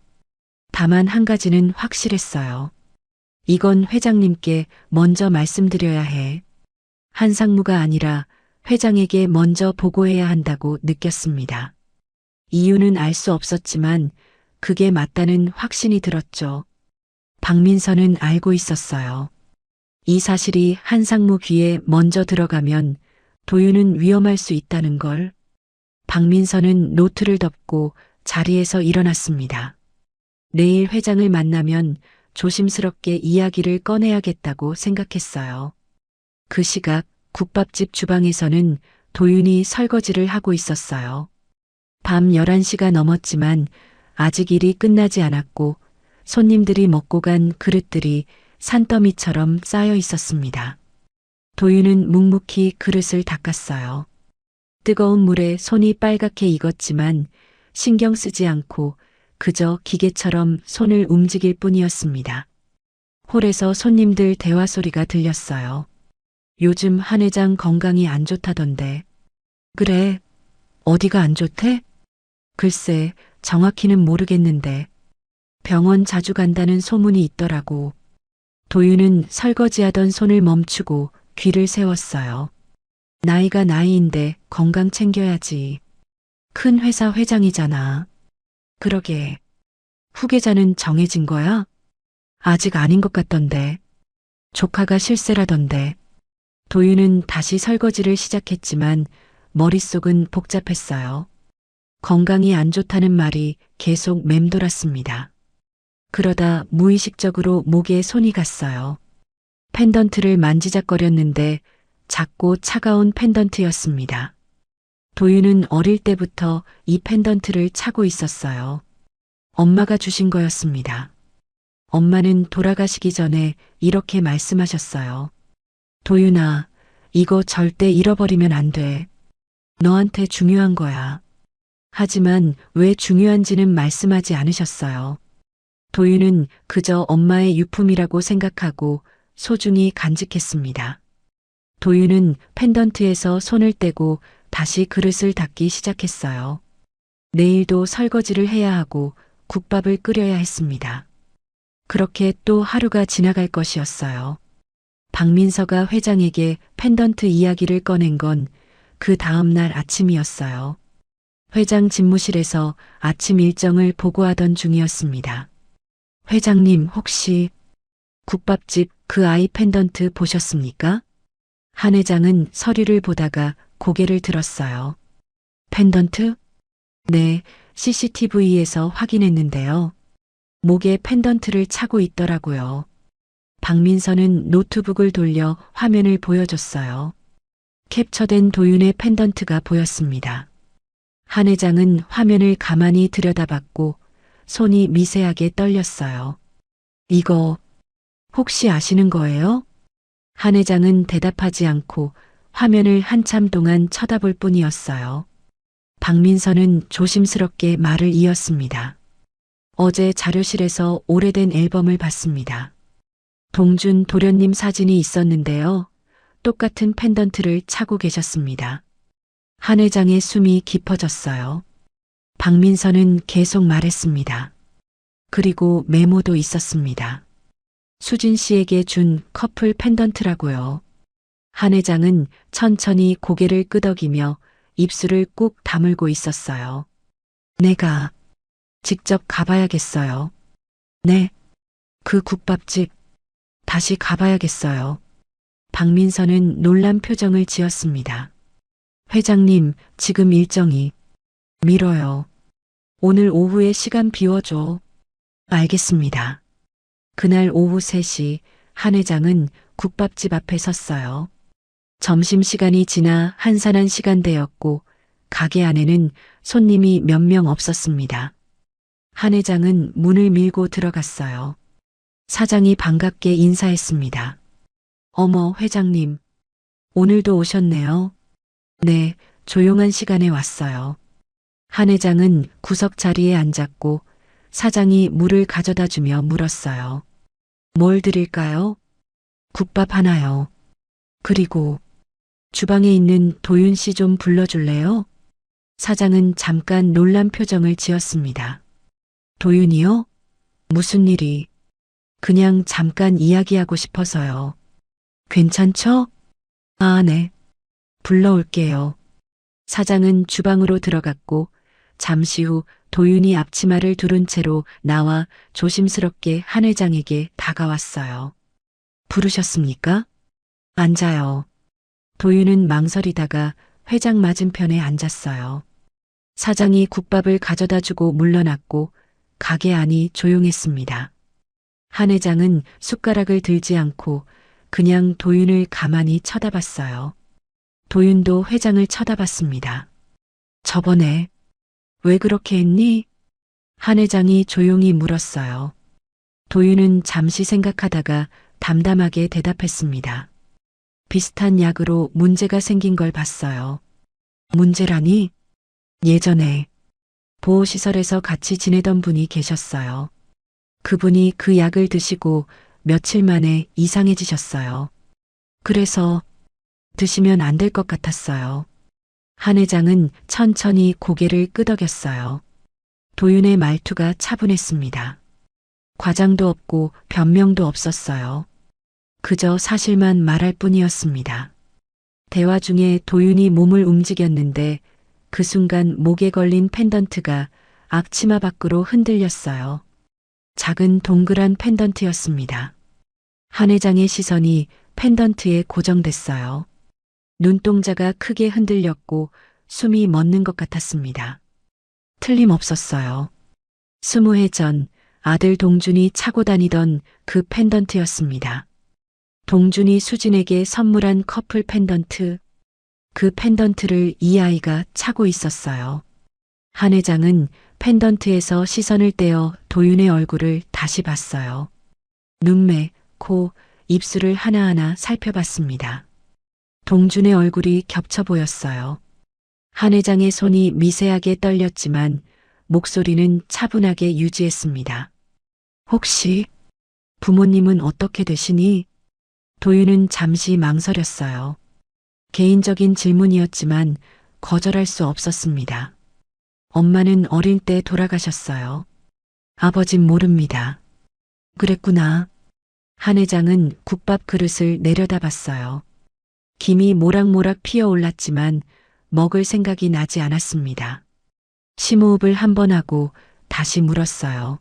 다만 한 가지는 확실했어요. 이건 회장님께 먼저 말씀드려야 해. 한상무가 아니라 회장에게 먼저 보고해야 한다고 느꼈습니다. 이유는 알 수 없었지만 그게 맞다는 확신이 들었죠. 박민서는 알고 있었어요. 이 사실이 한상무 귀에 먼저 들어가면 도윤은 위험할 수 있다는 걸. 박민서는 노트를 덮고 자리에서 일어났습니다. 내일 회장을 만나면 조심스럽게 이야기를 꺼내야겠다고 생각했어요. 그 시각 국밥집 주방에서는 도윤이 설거지를 하고 있었어요. 밤 11시가 넘었지만 아직 일이 끝나지 않았고 손님들이 먹고 간 그릇들이 산더미처럼 쌓여 있었습니다. 도윤은 묵묵히 그릇을 닦았어요. 뜨거운 물에 손이 빨갛게 익었지만 신경 쓰지 않고 그저 기계처럼 손을 움직일 뿐이었습니다. 홀에서 손님들 대화 소리가 들렸어요. 요즘 한 회장 건강이 안 좋다던데. 그래, 어디가 안 좋대? 글쎄, 정확히는 모르겠는데. 병원 자주 간다는 소문이 있더라고. 도윤은 설거지하던 손을 멈추고 귀를 세웠어요. 나이가 나이인데 건강 챙겨야지. 큰 회사 회장이잖아. 그러게. 후계자는 정해진 거야? 아직 아닌 것 같던데. 조카가 실세라던데. 도윤은 다시 설거지를 시작했지만 머릿속은 복잡했어요. 건강이 안 좋다는 말이 계속 맴돌았습니다. 그러다 무의식적으로 목에 손이 갔어요. 펜던트를 만지작거렸는데 작고 차가운 펜던트였습니다. 도윤은 어릴 때부터 이 펜던트를 차고 있었어요. 엄마가 주신 거였습니다. 엄마는 돌아가시기 전에 이렇게 말씀하셨어요. 도윤아, 이거 절대 잃어버리면 안 돼. 너한테 중요한 거야. 하지만 왜 중요한지는 말씀하지 않으셨어요. 도윤은 그저 엄마의 유품이라고 생각하고 소중히 간직했습니다. 도윤은 펜던트에서 손을 떼고 다시 그릇을 닦기 시작했어요. 내일도 설거지를 해야 하고 국밥을 끓여야 했습니다. 그렇게 또 하루가 지나갈 것이었어요. 박민서가 회장에게 펜던트 이야기를 꺼낸 건 그 다음 날 아침이었어요. 회장 집무실에서 아침 일정을 보고하던 중이었습니다. 회장님, 혹시 국밥집 그 아이 펜던트 보셨습니까? 한 회장은 서류를 보다가 고개를 들었어요. 펜던트? 네, CCTV에서 확인했는데요. 목에 펜던트를 차고 있더라고요. 박민서는 노트북을 돌려 화면을 보여줬어요. 캡처된 도윤의 펜던트가 보였습니다. 한 회장은 화면을 가만히 들여다봤고 손이 미세하게 떨렸어요. 이거 혹시 아시는 거예요? 한 회장은 대답하지 않고 화면을 한참 동안 쳐다볼 뿐이었어요. 박민서는 조심스럽게 말을 이었습니다. 어제 자료실에서 오래된 앨범을 봤습니다. 동준 도련님 사진이 있었는데요. 똑같은 펜던트를 차고 계셨습니다. 한 회장의 숨이 깊어졌어요. 박민서는 계속 말했습니다. 그리고 메모도 있었습니다. 수진 씨에게 준 커플 펜던트라고요. 한 회장은 천천히 고개를 끄덕이며 입술을 꾹 다물고 있었어요. 내가 직접 가봐야겠어요. 네, 그 국밥집 다시 가봐야겠어요. 박민선은 놀란 표정을 지었습니다. 회장님, 지금 일정이 미뤄요. 오늘 오후에 시간 비워줘. 알겠습니다. 그날 오후 3시 한 회장은 국밥집 앞에 섰어요. 점심시간이 지나 한산한 시간대였고 가게 안에는 손님이 몇 명 없었습니다. 한 회장은 문을 밀고 들어갔어요. 사장이 반갑게 인사했습니다. 어머, 회장님. 오늘도 오셨네요. 네, 조용한 시간에 왔어요. 한 회장은 구석 자리에 앉았고 사장이 물을 가져다 주며 물었어요. 뭘 드릴까요? 국밥 하나요. 그리고 주방에 있는 도윤 씨 좀 불러줄래요? 사장은 잠깐 놀란 표정을 지었습니다. 도윤이요? 무슨 일이? 그냥 잠깐 이야기하고 싶어서요. 괜찮죠? 아, 네. 불러올게요. 사장은 주방으로 들어갔고 잠시 후 도윤이 앞치마를 두른 채로 나와 조심스럽게 한 회장에게 다가왔어요. 부르셨습니까? 앉아요. 도윤은 망설이다가 회장 맞은편에 앉았어요. 사장이 국밥을 가져다 주고 물러났고 가게 안이 조용했습니다. 한 회장은 숟가락을 들지 않고 그냥 도윤을 가만히 쳐다봤어요. 도윤도 회장을 쳐다봤습니다. 저번에 왜 그렇게 했니? 한 회장이 조용히 물었어요. 도윤은 잠시 생각하다가 담담하게 대답했습니다. 비슷한 약으로 문제가 생긴 걸 봤어요. 문제라니? 예전에 보호시설에서 같이 지내던 분이 계셨어요. 그분이 그 약을 드시고 며칠 만에 이상해지셨어요. 그래서 드시면 안 될 것 같았어요. 한 회장은 천천히 고개를 끄덕였어요. 도윤의 말투가 차분했습니다. 과장도 없고 변명도 없었어요. 그저 사실만 말할 뿐이었습니다. 대화 중에 도윤이 몸을 움직였는데 그 순간 목에 걸린 펜던트가 앞치마 밖으로 흔들렸어요. 작은 동그란 펜던트였습니다. 한 회장의 시선이 펜던트에 고정됐어요. 눈동자가 크게 흔들렸고 숨이 멎는 것 같았습니다. 틀림없었어요. 20해 전 아들 동준이 차고 다니던 그 펜던트였습니다. 동준이 수진에게 선물한 커플 펜던트. 그 펜던트를 이 아이가 차고 있었어요. 한 회장은 펜던트에서 시선을 떼어 도윤의 얼굴을 다시 봤어요. 눈매, 코, 입술을 하나하나 살펴봤습니다. 동준의 얼굴이 겹쳐 보였어요. 한 회장의 손이 미세하게 떨렸지만 목소리는 차분하게 유지했습니다. 혹시 부모님은 어떻게 되시니? 도윤은 잠시 망설였어요. 개인적인 질문이었지만 거절할 수 없었습니다. 엄마는 어릴 때 돌아가셨어요. 아버진 모릅니다. 그랬구나. 한 회장은 국밥 그릇을 내려다봤어요. 김이 모락모락 피어올랐지만 먹을 생각이 나지 않았습니다. 심호흡을 한 번 하고 다시 물었어요.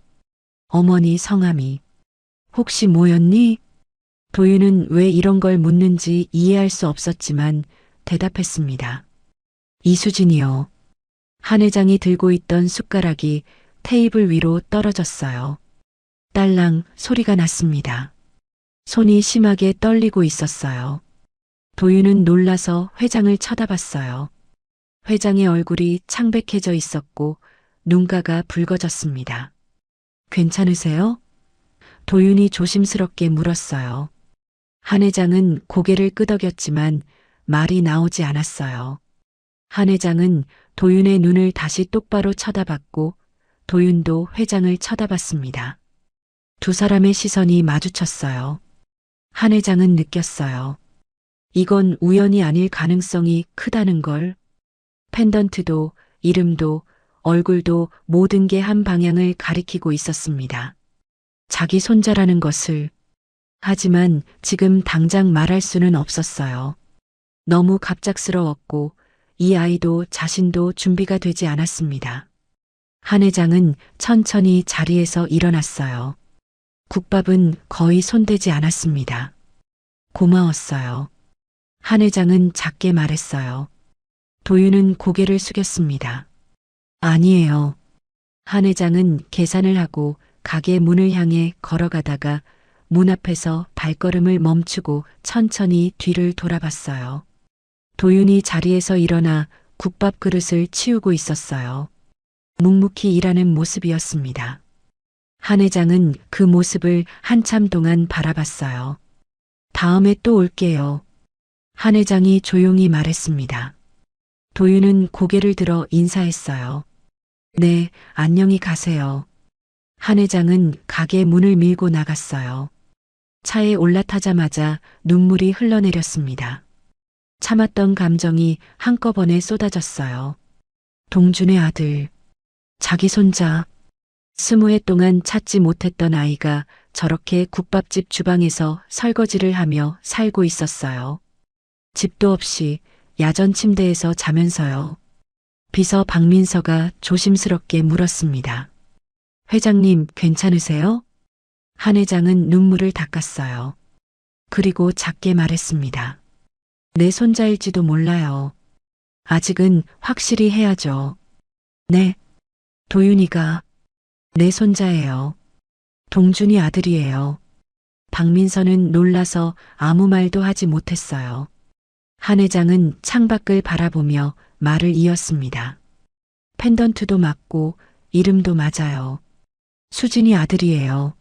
어머니 성함이 혹시 뭐였니? 도윤은 왜 이런 걸 묻는지 이해할 수 없었지만 대답했습니다. 이수진이요. 한 회장이 들고 있던 숟가락이 테이블 위로 떨어졌어요. 딸랑 소리가 났습니다. 손이 심하게 떨리고 있었어요. 도윤은 놀라서 회장을 쳐다봤어요. 회장의 얼굴이 창백해져 있었고 눈가가 붉어졌습니다. 괜찮으세요? 도윤이 조심스럽게 물었어요. 한 회장은 고개를 끄덕였지만 말이 나오지 않았어요. 한 회장은 도윤의 눈을 다시 똑바로 쳐다봤고 도윤도 회장을 쳐다봤습니다. 두 사람의 시선이 마주쳤어요. 한 회장은 느꼈어요. 이건 우연이 아닐 가능성이 크다는 걸. 펜던트도 이름도 얼굴도 모든 게 한 방향을 가리키고 있었습니다. 자기 손자라는 것을. 하지만 지금 당장 말할 수는 없었어요. 너무 갑작스러웠고 이 아이도 자신도 준비가 되지 않았습니다. 한 회장은 천천히 자리에서 일어났어요. 국밥은 거의 손대지 않았습니다. 고마웠어요. 한 회장은 작게 말했어요. 도윤은 고개를 숙였습니다. 아니에요. 한 회장은 계산을 하고 가게 문을 향해 걸어가다가 문 앞에서 발걸음을 멈추고 천천히 뒤를 돌아봤어요. 도윤이 자리에서 일어나 국밥 그릇을 치우고 있었어요. 묵묵히 일하는 모습이었습니다. 한 회장은 그 모습을 한참 동안 바라봤어요. 다음에 또 올게요. 한 회장이 조용히 말했습니다. 도윤은 고개를 들어 인사했어요. 네, 안녕히 가세요. 한 회장은 가게 문을 밀고 나갔어요. 차에 올라타자마자 눈물이 흘러내렸습니다. 참았던 감정이 한꺼번에 쏟아졌어요. 동준의 아들, 자기 손자, 20해 동안 찾지 못했던 아이가 저렇게 국밥집 주방에서 설거지를 하며 살고 있었어요. 집도 없이 야전 침대에서 자면서요. 비서 박민서가 조심스럽게 물었습니다. 회장님, 괜찮으세요? 한 회장은 눈물을 닦았어요. 그리고 작게 말했습니다. 내 손자일지도 몰라요. 아직은 확실히 해야죠. 네. 도윤이가 내 손자예요. 동준이 아들이에요. 박민서는 놀라서 아무 말도 하지 못했어요. 한 회장은 창밖을 바라보며 말을 이었습니다. 펜던트도 맞고 이름도 맞아요. 수진이 아들이에요.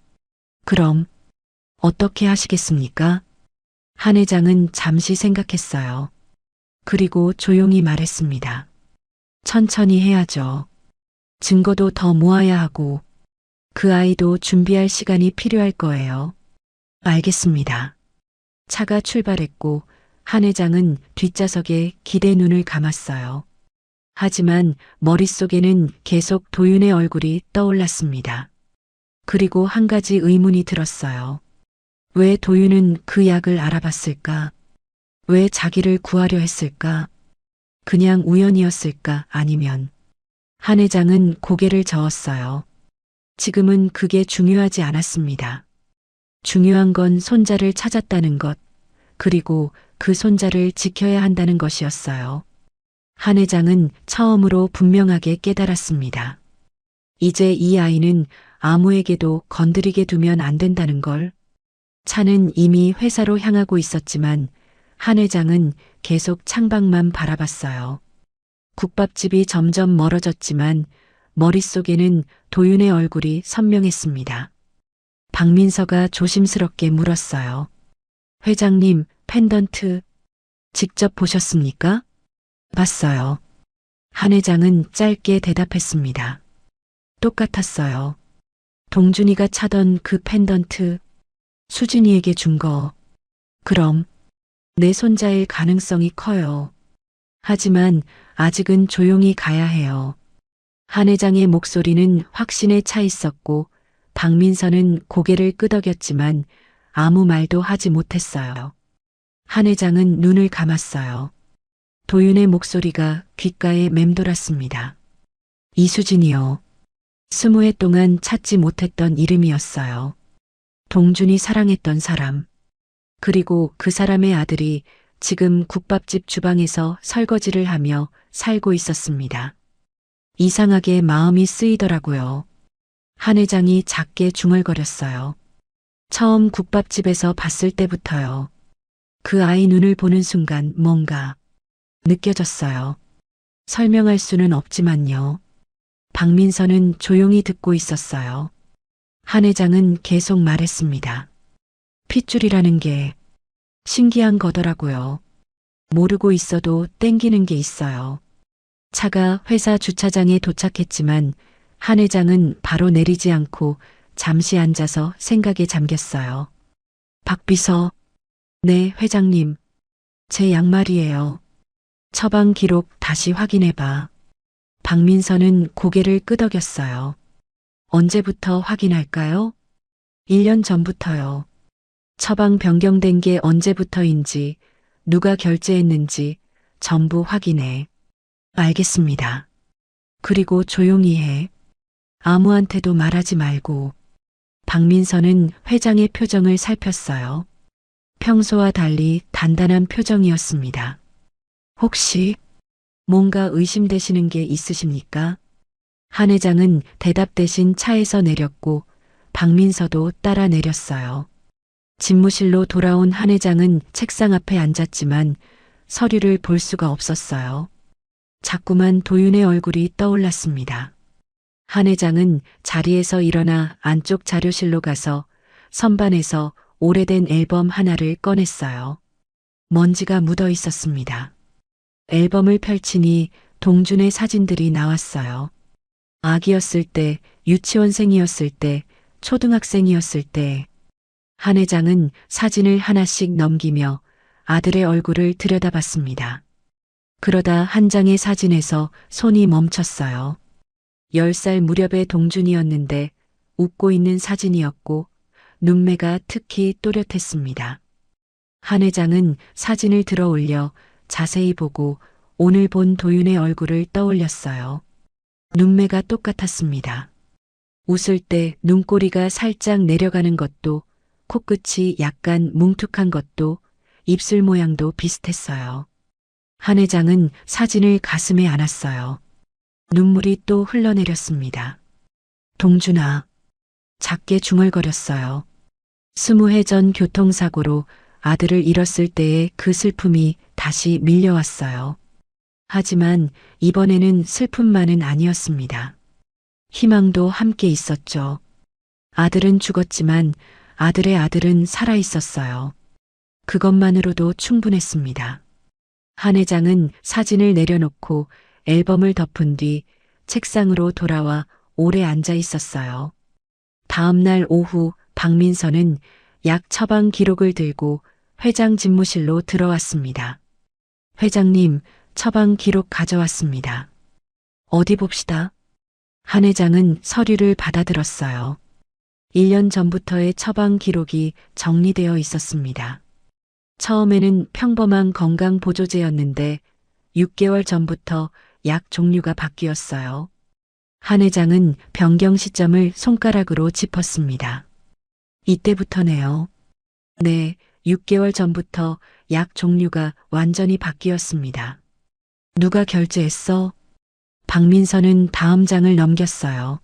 그럼 어떻게 하시겠습니까? 한 회장은 잠시 생각했어요. 그리고 조용히 말했습니다. 천천히 해야죠. 증거도 더 모아야 하고 그 아이도 준비할 시간이 필요할 거예요. 알겠습니다. 차가 출발했고 한 회장은 뒷좌석에 기대 눈을 감았어요. 하지만 머릿속에는 계속 도윤의 얼굴이 떠올랐습니다. 그리고 한 가지 의문이 들었어요. 왜 도윤은 그 약을 알아봤을까? 왜 자기를 구하려 했을까? 그냥 우연이었을까? 아니면 한 회장은 고개를 저었어요. 지금은 그게 중요하지 않았습니다. 중요한 건 손자를 찾았다는 것, 그리고 그 손자를 지켜야 한다는 것이었어요. 한 회장은 처음으로 분명하게 깨달았습니다. 이제 이 아이는 아무에게도 건드리게 두면 안 된다는 걸. 차는 이미 회사로 향하고 있었지만 한 회장은 계속 창밖만 바라봤어요. 국밥집이 점점 멀어졌지만 머릿속에는 도윤의 얼굴이 선명했습니다. 박민서가 조심스럽게 물었어요. 회장님, 펜던트 직접 보셨습니까? 봤어요. 한 회장은 짧게 대답했습니다. 똑같았어요. 동준이가 차던 그 펜던트, 수진이에게 준 거. 그럼 내 손자일 가능성이 커요. 하지만 아직은 조용히 가야 해요. 한 회장의 목소리는 확신에 차 있었고 박민서는 고개를 끄덕였지만 아무 말도 하지 못했어요. 한 회장은 눈을 감았어요. 도윤의 목소리가 귓가에 맴돌았습니다. 이수진이요. 20해 동안 찾지 못했던 이름이었어요. 동준이 사랑했던 사람. 그리고 그 사람의 아들이 지금 국밥집 주방에서 설거지를 하며 살고 있었습니다. 이상하게 마음이 쓰이더라고요. 한 회장이 작게 중얼거렸어요. 처음 국밥집에서 봤을 때부터요. 그 아이 눈을 보는 순간 뭔가 느껴졌어요. 설명할 수는 없지만요. 박민서는 조용히 듣고 있었어요. 한 회장은 계속 말했습니다. 핏줄이라는 게 신기한 거더라고요. 모르고 있어도 땡기는 게 있어요. 차가 회사 주차장에 도착했지만 한 회장은 바로 내리지 않고 잠시 앉아서 생각에 잠겼어요. 박 비서, 네, 회장님. 제 양말이에요. 처방 기록 다시 확인해봐. 박민서는 고개를 끄덕였어요. 언제부터 확인할까요? 1년 전부터요. 처방 변경된 게 언제부터인지, 누가 결제했는지 전부 확인해. 알겠습니다. 그리고 조용히 해. 아무한테도 말하지 말고. 박민서는 회장의 표정을 살폈어요. 평소와 달리 단단한 표정이었습니다. 혹시 뭔가 의심되시는 게 있으십니까? 한 회장은 대답 대신 차에서 내렸고 박민서도 따라 내렸어요. 집무실로 돌아온 한 회장은 책상 앞에 앉았지만 서류를 볼 수가 없었어요. 자꾸만 도윤의 얼굴이 떠올랐습니다. 한 회장은 자리에서 일어나 안쪽 자료실로 가서 선반에서 오래된 앨범 하나를 꺼냈어요. 먼지가 묻어 있었습니다. 앨범을 펼치니 동준의 사진들이 나왔어요. 아기였을 때, 유치원생이었을 때, 초등학생이었을 때. 한 회장은 사진을 하나씩 넘기며 아들의 얼굴을 들여다봤습니다. 그러다 한 장의 사진에서 손이 멈췄어요. 10살 무렵의 동준이었는데 웃고 있는 사진이었고 눈매가 특히 또렷했습니다. 한 회장은 사진을 들어 올려 자세히 보고 오늘 본 도윤의 얼굴을 떠올렸어요. 눈매가 똑같았습니다. 웃을 때 눈꼬리가 살짝 내려가는 것도, 코끝이 약간 뭉툭한 것도, 입술 모양도 비슷했어요. 한 회장은 사진을 가슴에 안았어요. 눈물이 또 흘러내렸습니다. 동준아. 작게 중얼거렸어요. 20해 전 교통사고로 아들을 잃었을 때의 그 슬픔이 다시 밀려왔어요. 하지만 이번에는 슬픔만은 아니었습니다. 희망도 함께 있었죠. 아들은 죽었지만 아들의 아들은 살아 있었어요. 그것만으로도 충분했습니다. 한 회장은 사진을 내려놓고 앨범을 덮은 뒤 책상으로 돌아와 오래 앉아 있었어요. 다음 날 오후 박민서는 약 처방 기록을 들고 회장 집무실로 들어왔습니다. 회장님, 처방 기록 가져왔습니다. 어디 봅시다. 한 회장은 서류를 받아들었어요. 1년 전부터의 처방 기록이 정리되어 있었습니다. 처음에는 평범한 건강보조제였는데 6개월 전부터 약 종류가 바뀌었어요. 한 회장은 변경 시점을 손가락으로 짚었습니다. 이때부터네요. 네, 6개월 전부터 약 종류가 완전히 바뀌었습니다. 누가 결제했어? 박민서는 다음 장을 넘겼어요.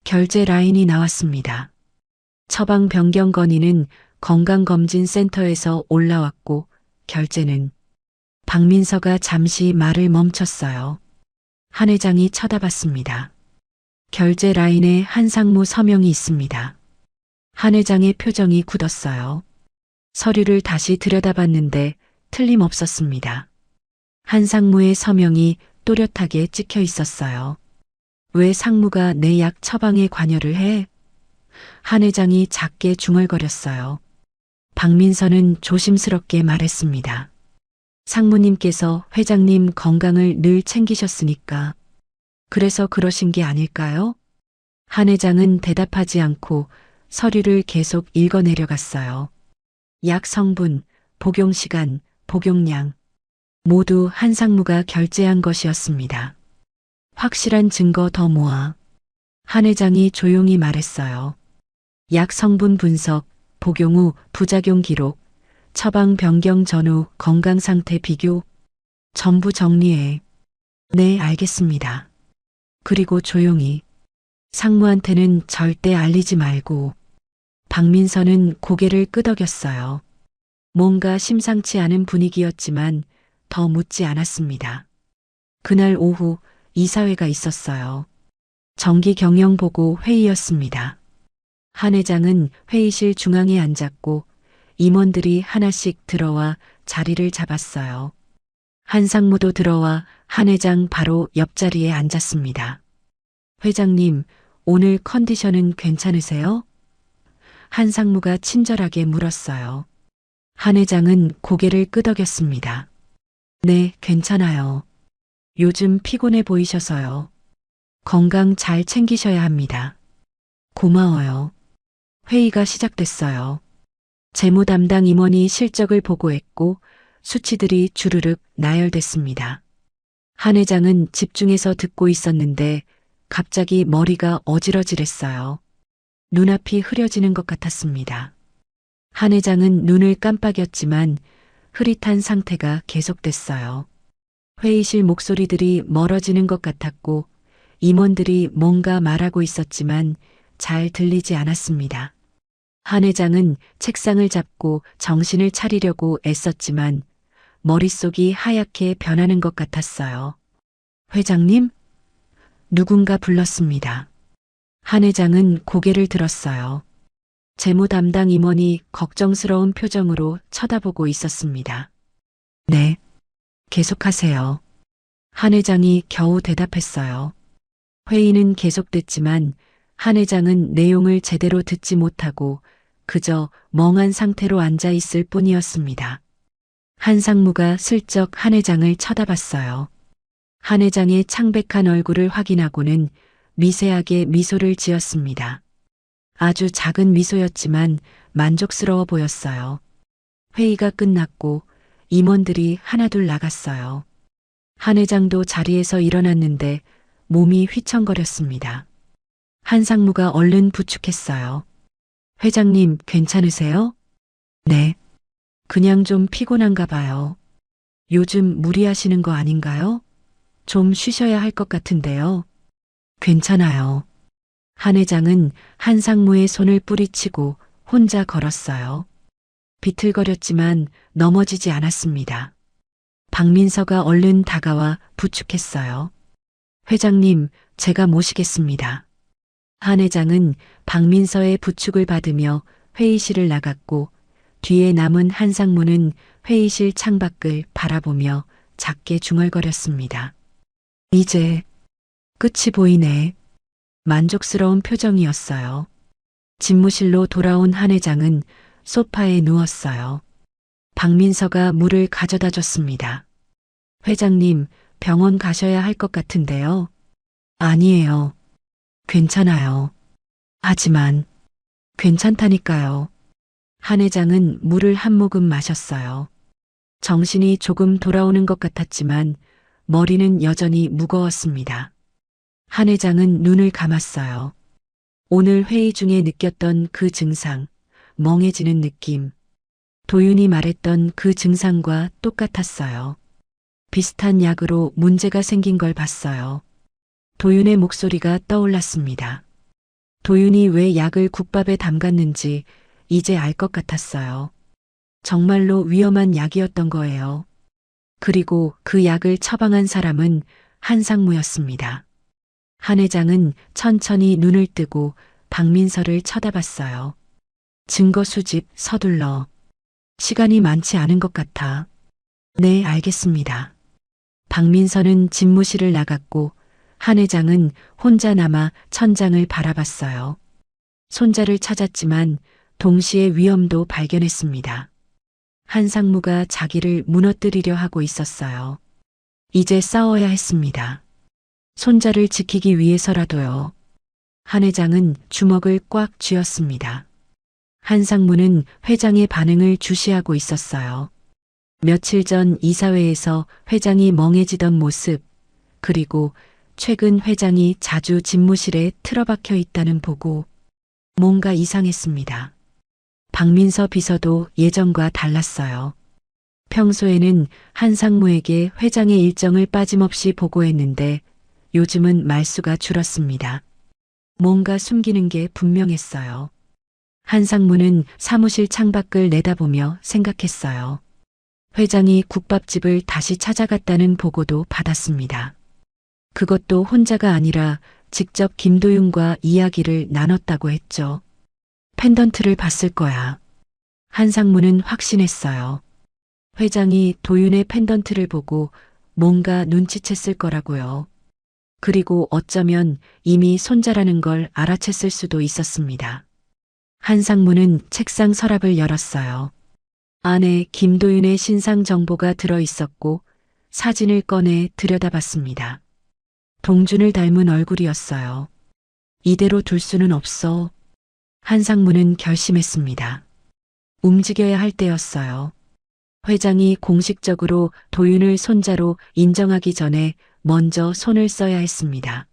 결제 라인이 나왔습니다. 처방 변경 건의는 건강검진센터에서 올라왔고 결제는 박민서가 잠시 말을 멈췄어요. 한 회장이 쳐다봤습니다. 결제 라인에 한상무 서명이 있습니다. 한 회장의 표정이 굳었어요. 서류를 다시 들여다봤는데 틀림없었습니다. 한상무의 서명이 또렷하게 찍혀 있었어요. 왜 상무가 내 약 처방에 관여를 해? 한 회장이 작게 중얼거렸어요. 박민서는 조심스럽게 말했습니다. 상무님께서 회장님 건강을 늘 챙기셨으니까. 그래서 그러신 게 아닐까요? 한 회장은 대답하지 않고 서류를 계속 읽어 내려갔어요. 약 성분, 복용 시간, 복용량. 모두 한상무가 결제한 것이었습니다. 확실한 증거 더 모아. 한 회장이 조용히 말했어요. 약 성분 분석, 복용 후 부작용 기록, 처방 변경 전후 건강 상태 비교. 전부 정리해. 네, 알겠습니다. 그리고 조용히. 상무한테는 절대 알리지 말고. 박민서는 고개를 끄덕였어요. 뭔가 심상치 않은 분위기였지만 더 묻지 않았습니다. 그날 오후 이사회가 있었어요. 정기 경영 보고 회의였습니다. 한 회장은 회의실 중앙에 앉았고 임원들이 하나씩 들어와 자리를 잡았어요. 한상무도 들어와 한 회장 바로 옆자리에 앉았습니다. 회장님, 오늘 컨디션은 괜찮으세요? 한상무가 친절하게 물었어요. 한 회장은 고개를 끄덕였습니다. 네, 괜찮아요. 요즘 피곤해 보이셔서요. 건강 잘 챙기셔야 합니다. 고마워요. 회의가 시작됐어요. 재무 담당 임원이 실적을 보고했고 수치들이 주르륵 나열됐습니다. 한 회장은 집중해서 듣고 있었는데 갑자기 머리가 어지러질했어요. 눈앞이 흐려지는 것 같았습니다. 한 회장은 눈을 깜빡였지만 흐릿한 상태가 계속됐어요. 회의실 목소리들이 멀어지는 것 같았고 임원들이 뭔가 말하고 있었지만 잘 들리지 않았습니다. 한 회장은 책상을 잡고 정신을 차리려고 애썼지만 머릿속이 하얗게 변하는 것 같았어요. 회장님? 누군가 불렀습니다. 한 회장은 고개를 들었어요. 재무 담당 임원이 걱정스러운 표정으로 쳐다보고 있었습니다. 네. 계속하세요. 한 회장이 겨우 대답했어요. 회의는 계속됐지만 한 회장은 내용을 제대로 듣지 못하고 그저 멍한 상태로 앉아 있을 뿐이었습니다. 한 상무가 슬쩍 한 회장을 쳐다봤어요. 한 회장의 창백한 얼굴을 확인하고는 미세하게 미소를 지었습니다. 아주 작은 미소였지만 만족스러워 보였어요. 회의가 끝났고 임원들이 하나둘 나갔어요. 한 회장도 자리에서 일어났는데 몸이 휘청거렸습니다. 한 상무가 얼른 부축했어요. 회장님, 괜찮으세요? 네. 그냥 좀 피곤한가 봐요. 요즘 무리하시는 거 아닌가요? 좀 쉬셔야 할 것 같은데요. 괜찮아요. 한 회장은 한 상무의 손을 뿌리치고 혼자 걸었어요. 비틀거렸지만 넘어지지 않았습니다. 박민서가 얼른 다가와 부축했어요. 회장님, 제가 모시겠습니다. 한 회장은 박민서의 부축을 받으며 회의실을 나갔고 뒤에 남은 한 상무는 회의실 창밖을 바라보며 작게 중얼거렸습니다. 이제 끝이 보이네. 만족스러운 표정이었어요. 집무실로 돌아온 한 회장은 소파에 누웠어요. 박민서가 물을 가져다 줬습니다. 회장님, 병원 가셔야 할 것 같은데요. 아니에요. 괜찮아요. 하지만 괜찮다니까요. 한 회장은 물을 한 모금 마셨어요. 정신이 조금 돌아오는 것 같았지만 머리는 여전히 무거웠습니다. 한 회장은 눈을 감았어요. 오늘 회의 중에 느꼈던 그 증상, 멍해지는 느낌, 도윤이 말했던 그 증상과 똑같았어요. 비슷한 약으로 문제가 생긴 걸 봤어요. 도윤의 목소리가 떠올랐습니다. 도윤이 왜 약을 국밥에 담갔는지 이제 알 것 같았어요. 정말로 위험한 약이었던 거예요. 그리고 그 약을 처방한 사람은 한 상무였습니다. 한 회장은 천천히 눈을 뜨고 박민서를 쳐다봤어요. 증거 수집 서둘러. 시간이 많지 않은 것 같아. 네, 알겠습니다. 박민서는 집무실을 나갔고 한 회장은 혼자 남아 천장을 바라봤어요. 손자를 찾았지만 동시에 위험도 발견했습니다. 한 상무가 자기를 무너뜨리려 하고 있었어요. 이제 싸워야 했습니다. 손자를 지키기 위해서라도요. 한 회장은 주먹을 꽉 쥐었습니다. 한 상무는 회장의 반응을 주시하고 있었어요. 며칠 전 이사회에서 회장이 멍해지던 모습, 그리고 최근 회장이 자주 집무실에 틀어박혀 있다는 보고 뭔가 이상했습니다. 박민서 비서도 예전과 달랐어요. 평소에는 한 상무에게 회장의 일정을 빠짐없이 보고했는데 요즘은 말수가 줄었습니다. 뭔가 숨기는 게 분명했어요. 한 상무는 사무실 창밖을 내다보며 생각했어요. 회장이 국밥집을 다시 찾아갔다는 보고도 받았습니다. 그것도 혼자가 아니라 직접 김도윤과 이야기를 나눴다고 했죠. 펜던트를 봤을 거야. 한 상무는 확신했어요. 회장이 도윤의 펜던트를 보고 뭔가 눈치챘을 거라고요. 그리고 어쩌면 이미 손자라는 걸 알아챘을 수도 있었습니다. 한 상무는 책상 서랍을 열었어요. 안에 김도윤의 신상 정보가 들어 있었고 사진을 꺼내 들여다봤습니다. 동준을 닮은 얼굴이었어요. 이대로 둘 수는 없어. 한 상무는 결심했습니다. 움직여야 할 때였어요. 회장이 공식적으로 도윤을 손자로 인정하기 전에 먼저 손을 써야 했습니다.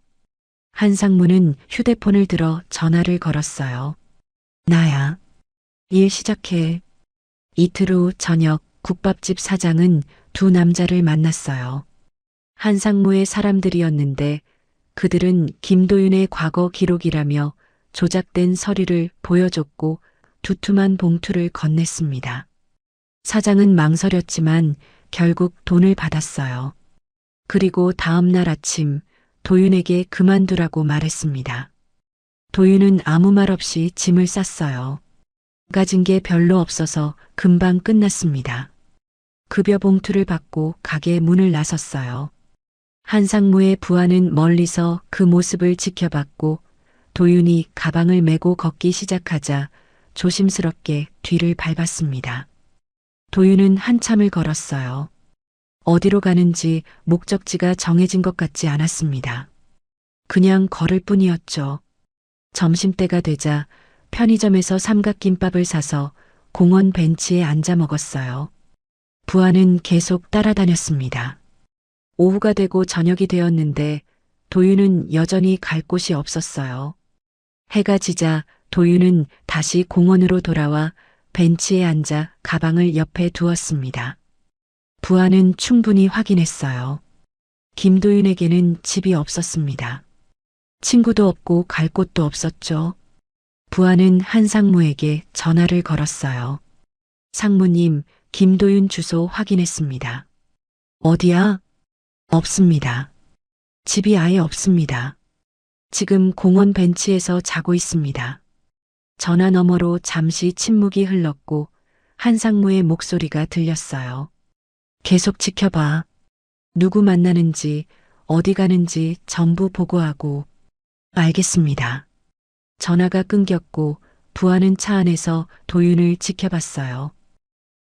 한 상무는 휴대폰을 들어 전화를 걸었어요. 나야. 일 시작해. 이틀 후 저녁 국밥집 사장은 두 남자를 만났어요. 한상무의 사람들이었는데 그들은 김도윤의 과거 기록이라며 조작된 서류를 보여줬고 두툼한 봉투를 건넸습니다. 사장은 망설였지만 결국 돈을 받았어요. 그리고 다음 날 아침 도윤에게 그만두라고 말했습니다. 도윤은 아무 말 없이 짐을 쌌어요. 가진 게 별로 없어서 금방 끝났습니다. 급여 봉투를 받고 가게 문을 나섰어요. 한상무의 부하는 멀리서 그 모습을 지켜봤고 도윤이 가방을 메고 걷기 시작하자 조심스럽게 뒤를 밟았습니다. 도윤은 한참을 걸었어요. 어디로 가는지 목적지가 정해진 것 같지 않았습니다. 그냥 걸을 뿐이었죠. 점심때가 되자 편의점에서 삼각김밥을 사서 공원 벤치에 앉아 먹었어요. 부하는 계속 따라다녔습니다. 오후가 되고 저녁이 되었는데 도윤은 여전히 갈 곳이 없었어요. 해가 지자 도윤은 다시 공원으로 돌아와 벤치에 앉아 가방을 옆에 두었습니다. 부하는 충분히 확인했어요. 김도윤에게는 집이 없었습니다. 친구도 없고 갈 곳도 없었죠. 부하는 한상무에게 전화를 걸었어요. 상무님, 김도윤 주소 확인했습니다. 어디야? 없습니다. 집이 아예 없습니다. 지금 공원 벤치에서 자고 있습니다. 전화 너머로 잠시 침묵이 흘렀고 한상무의 목소리가 들렸어요. 계속 지켜봐. 누구 만나는지, 어디 가는지 전부 보고하고. 알겠습니다. 전화가 끊겼고 부하는 차 안에서 도윤을 지켜봤어요.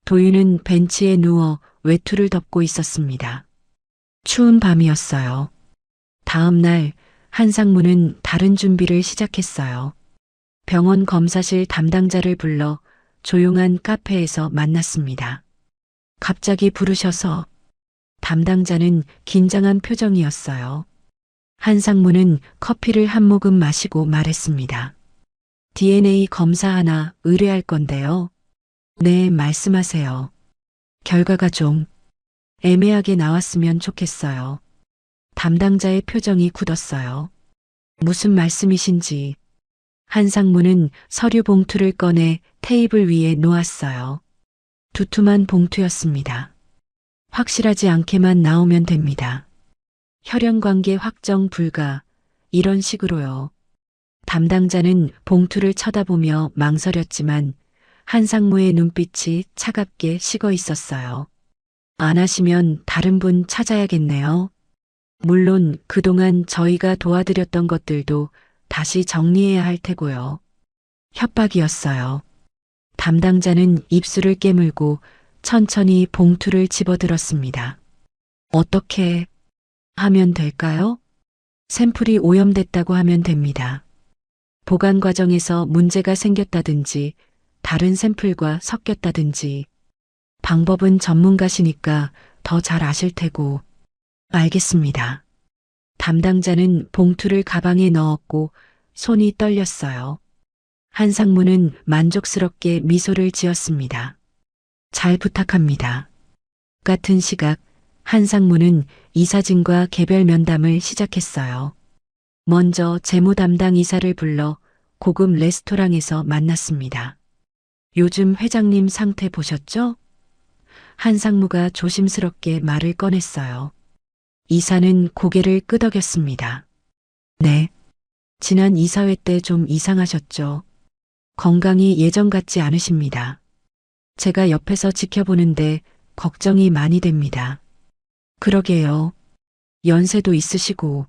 도윤은 벤치에 누워 외투를 덮고 있었습니다. 추운 밤이었어요. 다음 날 한상무는 다른 준비를 시작했어요. 병원 검사실 담당자를 불러 조용한 카페에서 만났습니다. 갑자기 부르셔서 담당자는 긴장한 표정이었어요. 한상무는 커피를 한 모금 마시고 말했습니다. DNA 검사 하나 의뢰할 건데요. 네, 말씀하세요. 결과가 좀 애매하게 나왔으면 좋겠어요. 담당자의 표정이 굳었어요. 무슨 말씀이신지. 한상무는 서류 봉투를 꺼내 테이블 위에 놓았어요. 두툼한 봉투였습니다. 확실하지 않게만 나오면 됩니다. 혈연관계 확정 불가, 이런 식으로요. 담당자는 봉투를 쳐다보며 망설였지만 한상무의 눈빛이 차갑게 식어 있었어요. 안 하시면 다른 분 찾아야겠네요. 물론 그동안 저희가 도와드렸던 것들도 다시 정리해야 할 테고요. 협박이었어요. 담당자는 입술을 깨물고 천천히 봉투를 집어들었습니다. 어떻게 하면 될까요? 샘플이 오염됐다고 하면 됩니다. 보관 과정에서 문제가 생겼다든지 다른 샘플과 섞였다든지 방법은 전문가시니까 더 잘 아실 테고. 알겠습니다. 담당자는 봉투를 가방에 넣었고 손이 떨렸어요. 한상무는 만족스럽게 미소를 지었습니다. 잘 부탁합니다. 같은 시각 한상무는 이사진과 개별 면담을 시작했어요. 먼저 재무 담당 이사를 불러 고급 레스토랑에서 만났습니다. 요즘 회장님 상태 보셨죠? 한상무가 조심스럽게 말을 꺼냈어요. 이사는 고개를 끄덕였습니다. 네. 지난 이사회 때 좀 이상하셨죠? 건강이 예전 같지 않으십니다. 제가 옆에서 지켜보는데 걱정이 많이 됩니다. 그러게요. 연세도 있으시고.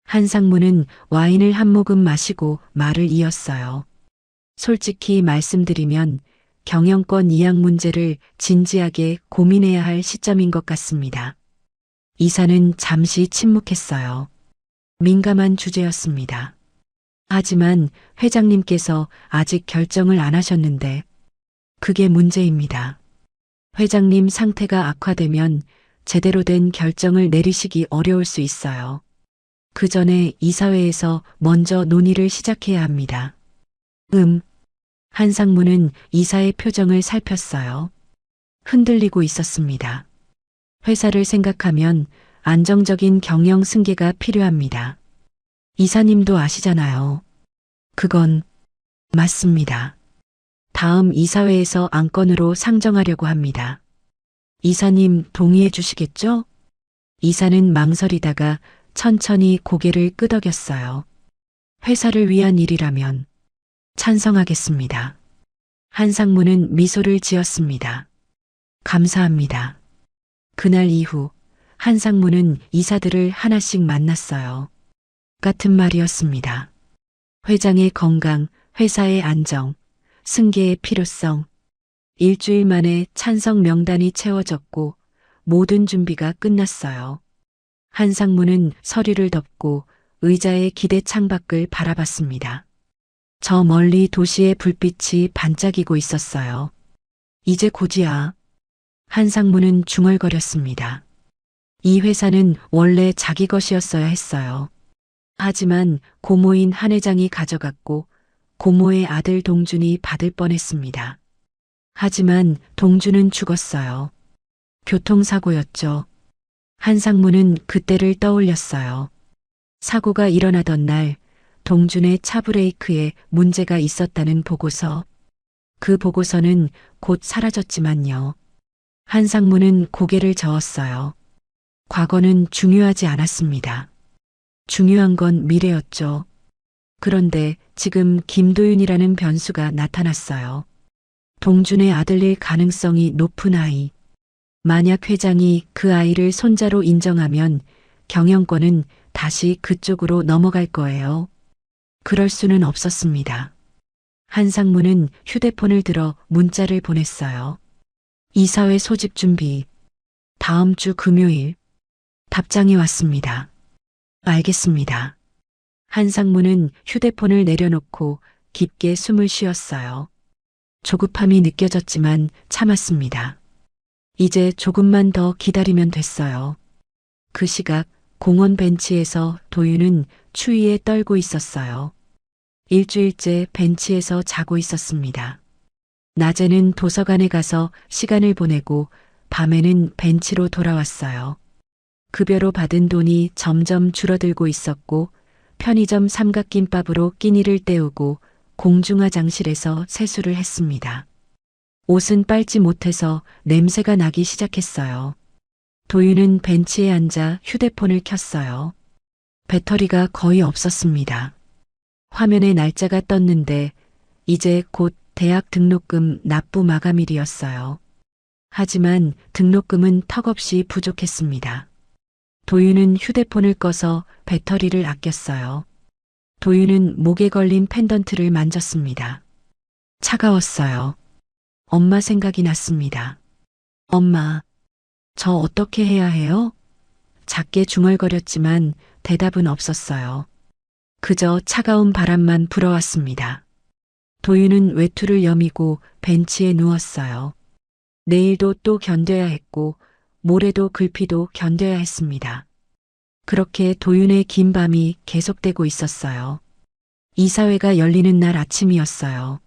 한상무는 와인을 한 모금 마시고 말을 이었어요. 솔직히 말씀드리면 경영권 이양 문제를 진지하게 고민해야 할 시점인 것 같습니다. 이사는 잠시 침묵했어요. 민감한 주제였습니다. 하지만 회장님께서 아직 결정을 안 하셨는데 그게 문제입니다. 회장님 상태가 악화되면 제대로 된 결정을 내리시기 어려울 수 있어요. 그 전에 이사회에서 먼저 논의를 시작해야 합니다. 한상무는 이사의 표정을 살폈어요. 흔들리고 있었습니다. 회사를 생각하면 안정적인 경영 승계가 필요합니다. 이사님도 아시잖아요. 그건 맞습니다. 다음 이사회에서 안건으로 상정하려고 합니다. 이사님 동의해 주시겠죠? 이사는 망설이다가 천천히 고개를 끄덕였어요. 회사를 위한 일이라면 찬성하겠습니다. 한상무는 미소를 지었습니다. 감사합니다. 그날 이후 한상무는 이사들을 하나씩 만났어요. 같은 말이었습니다. 회장의 건강, 회사의 안정, 승계의 필요성. 일주일 만에 찬성 명단이 채워졌고 모든 준비가 끝났어요. 한상무는 서류를 덮고 의자의 기대 창밖을 바라봤습니다. 저 멀리 도시의 불빛이 반짝이고 있었어요. 이제 곧이야. 한상무는 중얼거렸습니다. 이 회사는 원래 자기 것이었어야 했어요. 하지만 고모인 한 회장이 가져갔고 고모의 아들 동준이 받을 뻔했습니다. 하지만 동준은 죽었어요. 교통사고였죠. 한상무는 그때를 떠올렸어요. 사고가 일어나던 날 동준의 차 브레이크에 문제가 있었다는 보고서. 그 보고서는 곧 사라졌지만요. 한상무는 고개를 저었어요. 과거는 중요하지 않았습니다. 중요한 건 미래였죠. 그런데 지금 김도윤이라는 변수가 나타났어요. 동준의 아들일 가능성이 높은 아이. 만약 회장이 그 아이를 손자로 인정하면 경영권은 다시 그쪽으로 넘어갈 거예요. 그럴 수는 없었습니다. 한상무는 휴대폰을 들어 문자를 보냈어요. 이사회 소집 준비. 다음 주 금요일. 답장이 왔습니다. 알겠습니다. 한상무는 휴대폰을 내려놓고 깊게 숨을 쉬었어요. 조급함이 느껴졌지만 참았습니다. 이제 조금만 더 기다리면 됐어요. 그 시각 공원 벤치에서 도윤은 추위에 떨고 있었어요. 일주일째 벤치에서 자고 있었습니다. 낮에는 도서관에 가서 시간을 보내고 밤에는 벤치로 돌아왔어요. 급여로 받은 돈이 점점 줄어들고 있었고 편의점 삼각김밥으로 끼니를 때우고 공중화장실에서 세수를 했습니다. 옷은 빨지 못해서 냄새가 나기 시작했어요. 도윤은 벤치에 앉아 휴대폰을 켰어요. 배터리가 거의 없었습니다. 화면에 날짜가 떴는데 이제 곧 대학 등록금 납부 마감일이었어요. 하지만 등록금은 턱없이 부족했습니다. 도윤은 휴대폰을 꺼서 배터리를 아꼈어요. 도윤은 목에 걸린 펜던트를 만졌습니다. 차가웠어요. 엄마 생각이 났습니다. 엄마, 저 어떻게 해야 해요? 작게 중얼거렸지만 대답은 없었어요. 그저 차가운 바람만 불어왔습니다. 도윤은 외투를 여미고 벤치에 누웠어요. 내일도 또 견뎌야 했고 모레도 글피도 견뎌야 했습니다. 그렇게 도윤의 긴 밤이 계속되고 있었어요. 이사회가 열리는 날 아침이었어요.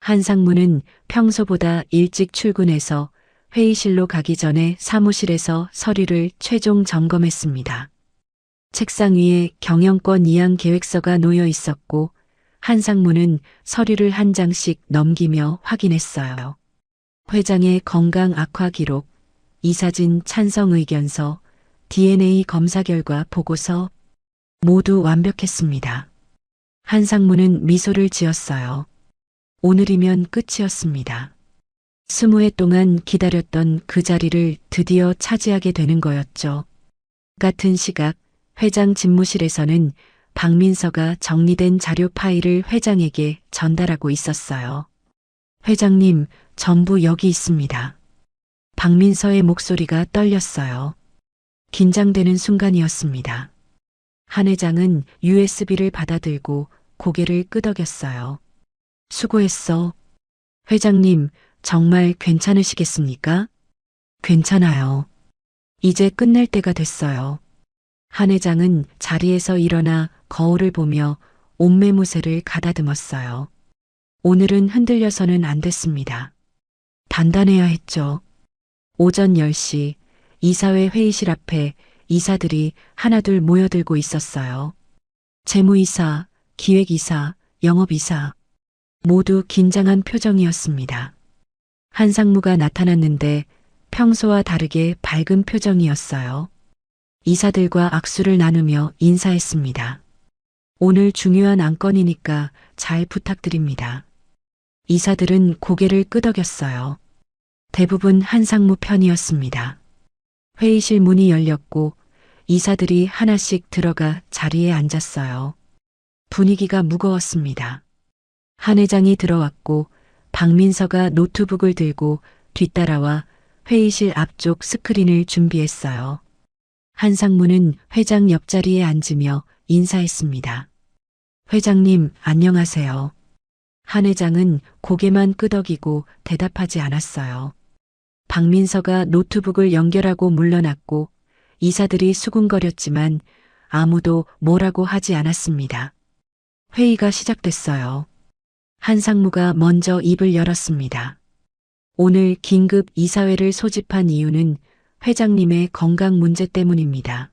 한상무는 평소보다 일찍 출근해서 회의실로 가기 전에 사무실에서 서류를 최종 점검했습니다. 책상 위에 경영권 이양 계획서가 놓여 있었고 한상무는 서류를 한 장씩 넘기며 확인했어요. 회장의 건강 악화 기록, 이사진 찬성 의견서, DNA 검사 결과 보고서 모두 완벽했습니다. 한상무는 미소를 지었어요. 오늘이면 끝이었습니다. 20회 동안 기다렸던 그 자리를 드디어 차지하게 되는 거였죠. 같은 시각 회장 집무실에서는 박민서가 정리된 자료 파일을 회장에게 전달하고 있었어요. 회장님, 전부 여기 있습니다. 박민서의 목소리가 떨렸어요. 긴장되는 순간이었습니다. 한 회장은 USB를 받아들고 고개를 끄덕였어요. 수고했어. 회장님, 정말 괜찮으시겠습니까? 괜찮아요. 이제 끝낼 때가 됐어요. 한 회장은 자리에서 일어나 거울을 보며 옷매무새를 가다듬었어요. 오늘은 흔들려서는 안 됐습니다. 단단해야 했죠. 오전 10시 이사회 회의실 앞에 이사들이 하나둘 모여들고 있었어요. 재무이사, 기획이사, 영업이사 모두 긴장한 표정이었습니다. 한상무가 나타났는데 평소와 다르게 밝은 표정이었어요. 이사들과 악수를 나누며 인사했습니다. 오늘 중요한 안건이니까 잘 부탁드립니다. 이사들은 고개를 끄덕였어요. 대부분 한상무 편이었습니다. 회의실 문이 열렸고 이사들이 하나씩 들어가 자리에 앉았어요. 분위기가 무거웠습니다. 한 회장이 들어왔고 박민서가 노트북을 들고 뒤따라와 회의실 앞쪽 스크린을 준비했어요. 한상무는 회장 옆자리에 앉으며 인사했습니다. 회장님, 안녕하세요. 한 회장은 고개만 끄덕이고 대답하지 않았어요. 박민서가 노트북을 연결하고 물러났고 이사들이 수군거렸지만 아무도 뭐라고 하지 않았습니다. 회의가 시작됐어요. 한상무가 먼저 입을 열었습니다. 오늘 긴급 이사회를 소집한 이유는 회장님의 건강 문제 때문입니다.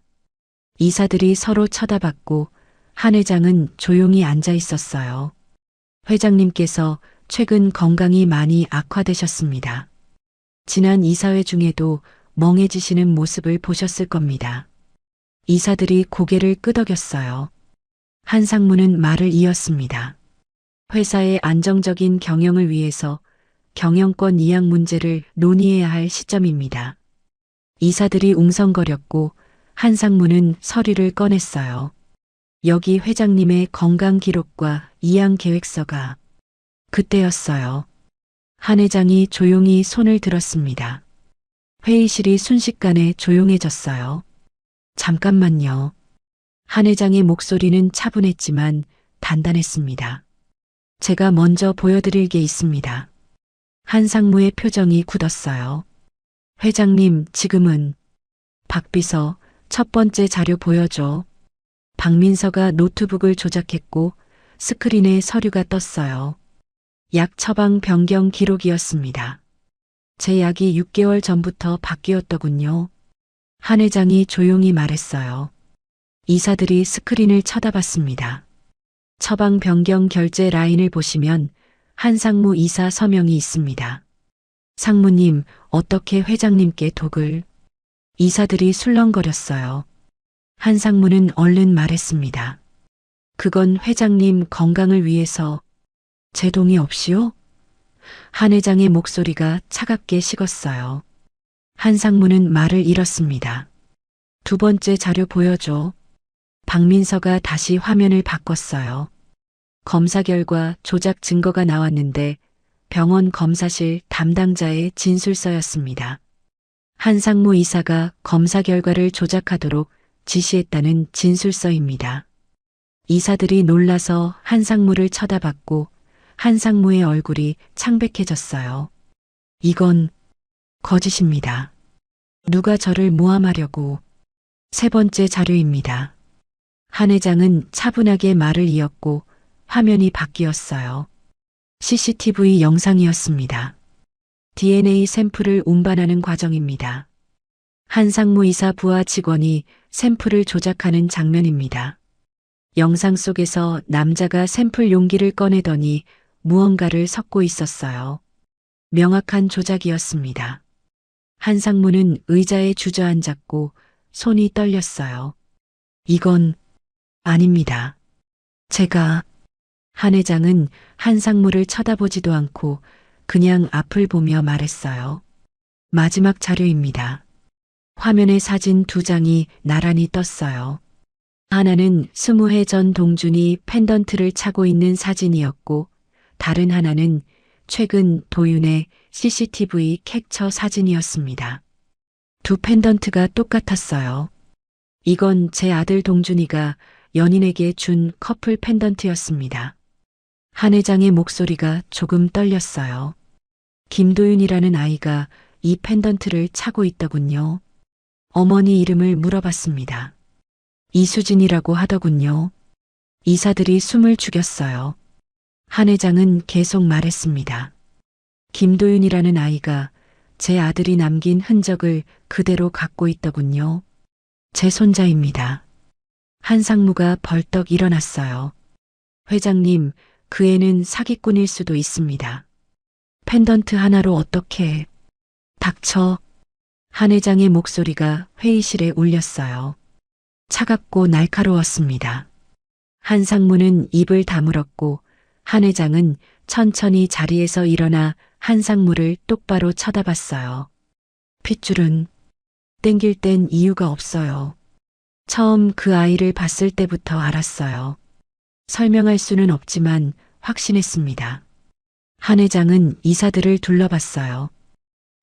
이사들이 서로 쳐다봤고 한 회장은 조용히 앉아 있었어요. 회장님께서 최근 건강이 많이 악화되셨습니다. 지난 이사회 중에도 멍해지시는 모습을 보셨을 겁니다. 이사들이 고개를 끄덕였어요. 한상무는 말을 이었습니다. 회사의 안정적인 경영을 위해서 경영권 이양 문제를 논의해야 할 시점입니다. 이사들이 웅성거렸고 한상무는 서류를 꺼냈어요. 여기 회장님의 건강 기록과 이양 계획서가. 그때였어요. 한 회장이 조용히 손을 들었습니다. 회의실이 순식간에 조용해졌어요. 잠깐만요. 한 회장의 목소리는 차분했지만 단단했습니다. 제가 먼저 보여드릴 게 있습니다. 한상무의 표정이 굳었어요. 회장님, 지금은 박비서 첫 번째 자료 보여줘. 박민서가 노트북을 조작했고 스크린에 서류가 떴어요. 약 처방 변경 기록이었습니다. 제 약이 6개월 전부터 바뀌었더군요. 한 회장이 조용히 말했어요. 이사들이 스크린을 쳐다봤습니다. 처방 변경 결제 라인을 보시면 한상무 이사 서명이 있습니다. 상무님, 어떻게 회장님께 독을? 이사들이 술렁거렸어요. 한상무는 얼른 말했습니다. 그건 회장님 건강을 위해서. 제 동의 없이요? 한 회장의 목소리가 차갑게 식었어요. 한상무는 말을 잃었습니다. 두 번째 자료 보여줘. 박민서가 다시 화면을 바꿨어요. 검사 결과 조작 증거가 나왔는데 병원 검사실 담당자의 진술서였습니다. 한상무 이사가 검사 결과를 조작하도록 지시했다는 진술서입니다. 이사들이 놀라서 한상무를 쳐다봤고 한상무의 얼굴이 창백해졌어요. 이건 거짓입니다. 누가 저를 모함하려고. 세 번째 자료입니다. 한 회장은 차분하게 말을 이었고 화면이 바뀌었어요. CCTV 영상이었습니다. DNA 샘플을 운반하는 과정입니다. 한상무 이사 부하 직원이 샘플을 조작하는 장면입니다. 영상 속에서 남자가 샘플 용기를 꺼내더니 무언가를 섞고 있었어요. 명확한 조작이었습니다. 한상무는 의자에 주저앉았고 손이 떨렸어요. 이건 아닙니다. 제가. 한 회장은 한상무를 쳐다보지도 않고 그냥 앞을 보며 말했어요. 마지막 자료입니다. 화면에 사진 두 장이 나란히 떴어요. 하나는 20해 전 동준이 펜던트를 차고 있는 사진이었고 다른 하나는 최근 도윤의 CCTV 캡처 사진이었습니다. 두 펜던트가 똑같았어요. 이건 제 아들 동준이가 연인에게 준 커플 펜던트였습니다. 한 회장의 목소리가 조금 떨렸어요. 김도윤이라는 아이가 이 펜던트를 차고 있더군요. 어머니 이름을 물어봤습니다. 이수진이라고 하더군요. 이사들이 숨을 죽였어요. 한 회장은 계속 말했습니다. 김도윤이라는 아이가 제 아들이 남긴 흔적을 그대로 갖고 있더군요. 제 손자입니다. 한상무가 벌떡 일어났어요. 회장님, 그 애는 사기꾼일 수도 있습니다. 펜던트 하나로 어떻게... 닥쳐. 한 회장의 목소리가 회의실에 울렸어요. 차갑고 날카로웠습니다. 한상무는 입을 다물었고 한 회장은 천천히 자리에서 일어나 한상무를 똑바로 쳐다봤어요. 핏줄은 땡길 땐 이유가 없어요. 처음 그 아이를 봤을 때부터 알았어요. 설명할 수는 없지만 확신했습니다. 한 회장은 이사들을 둘러봤어요.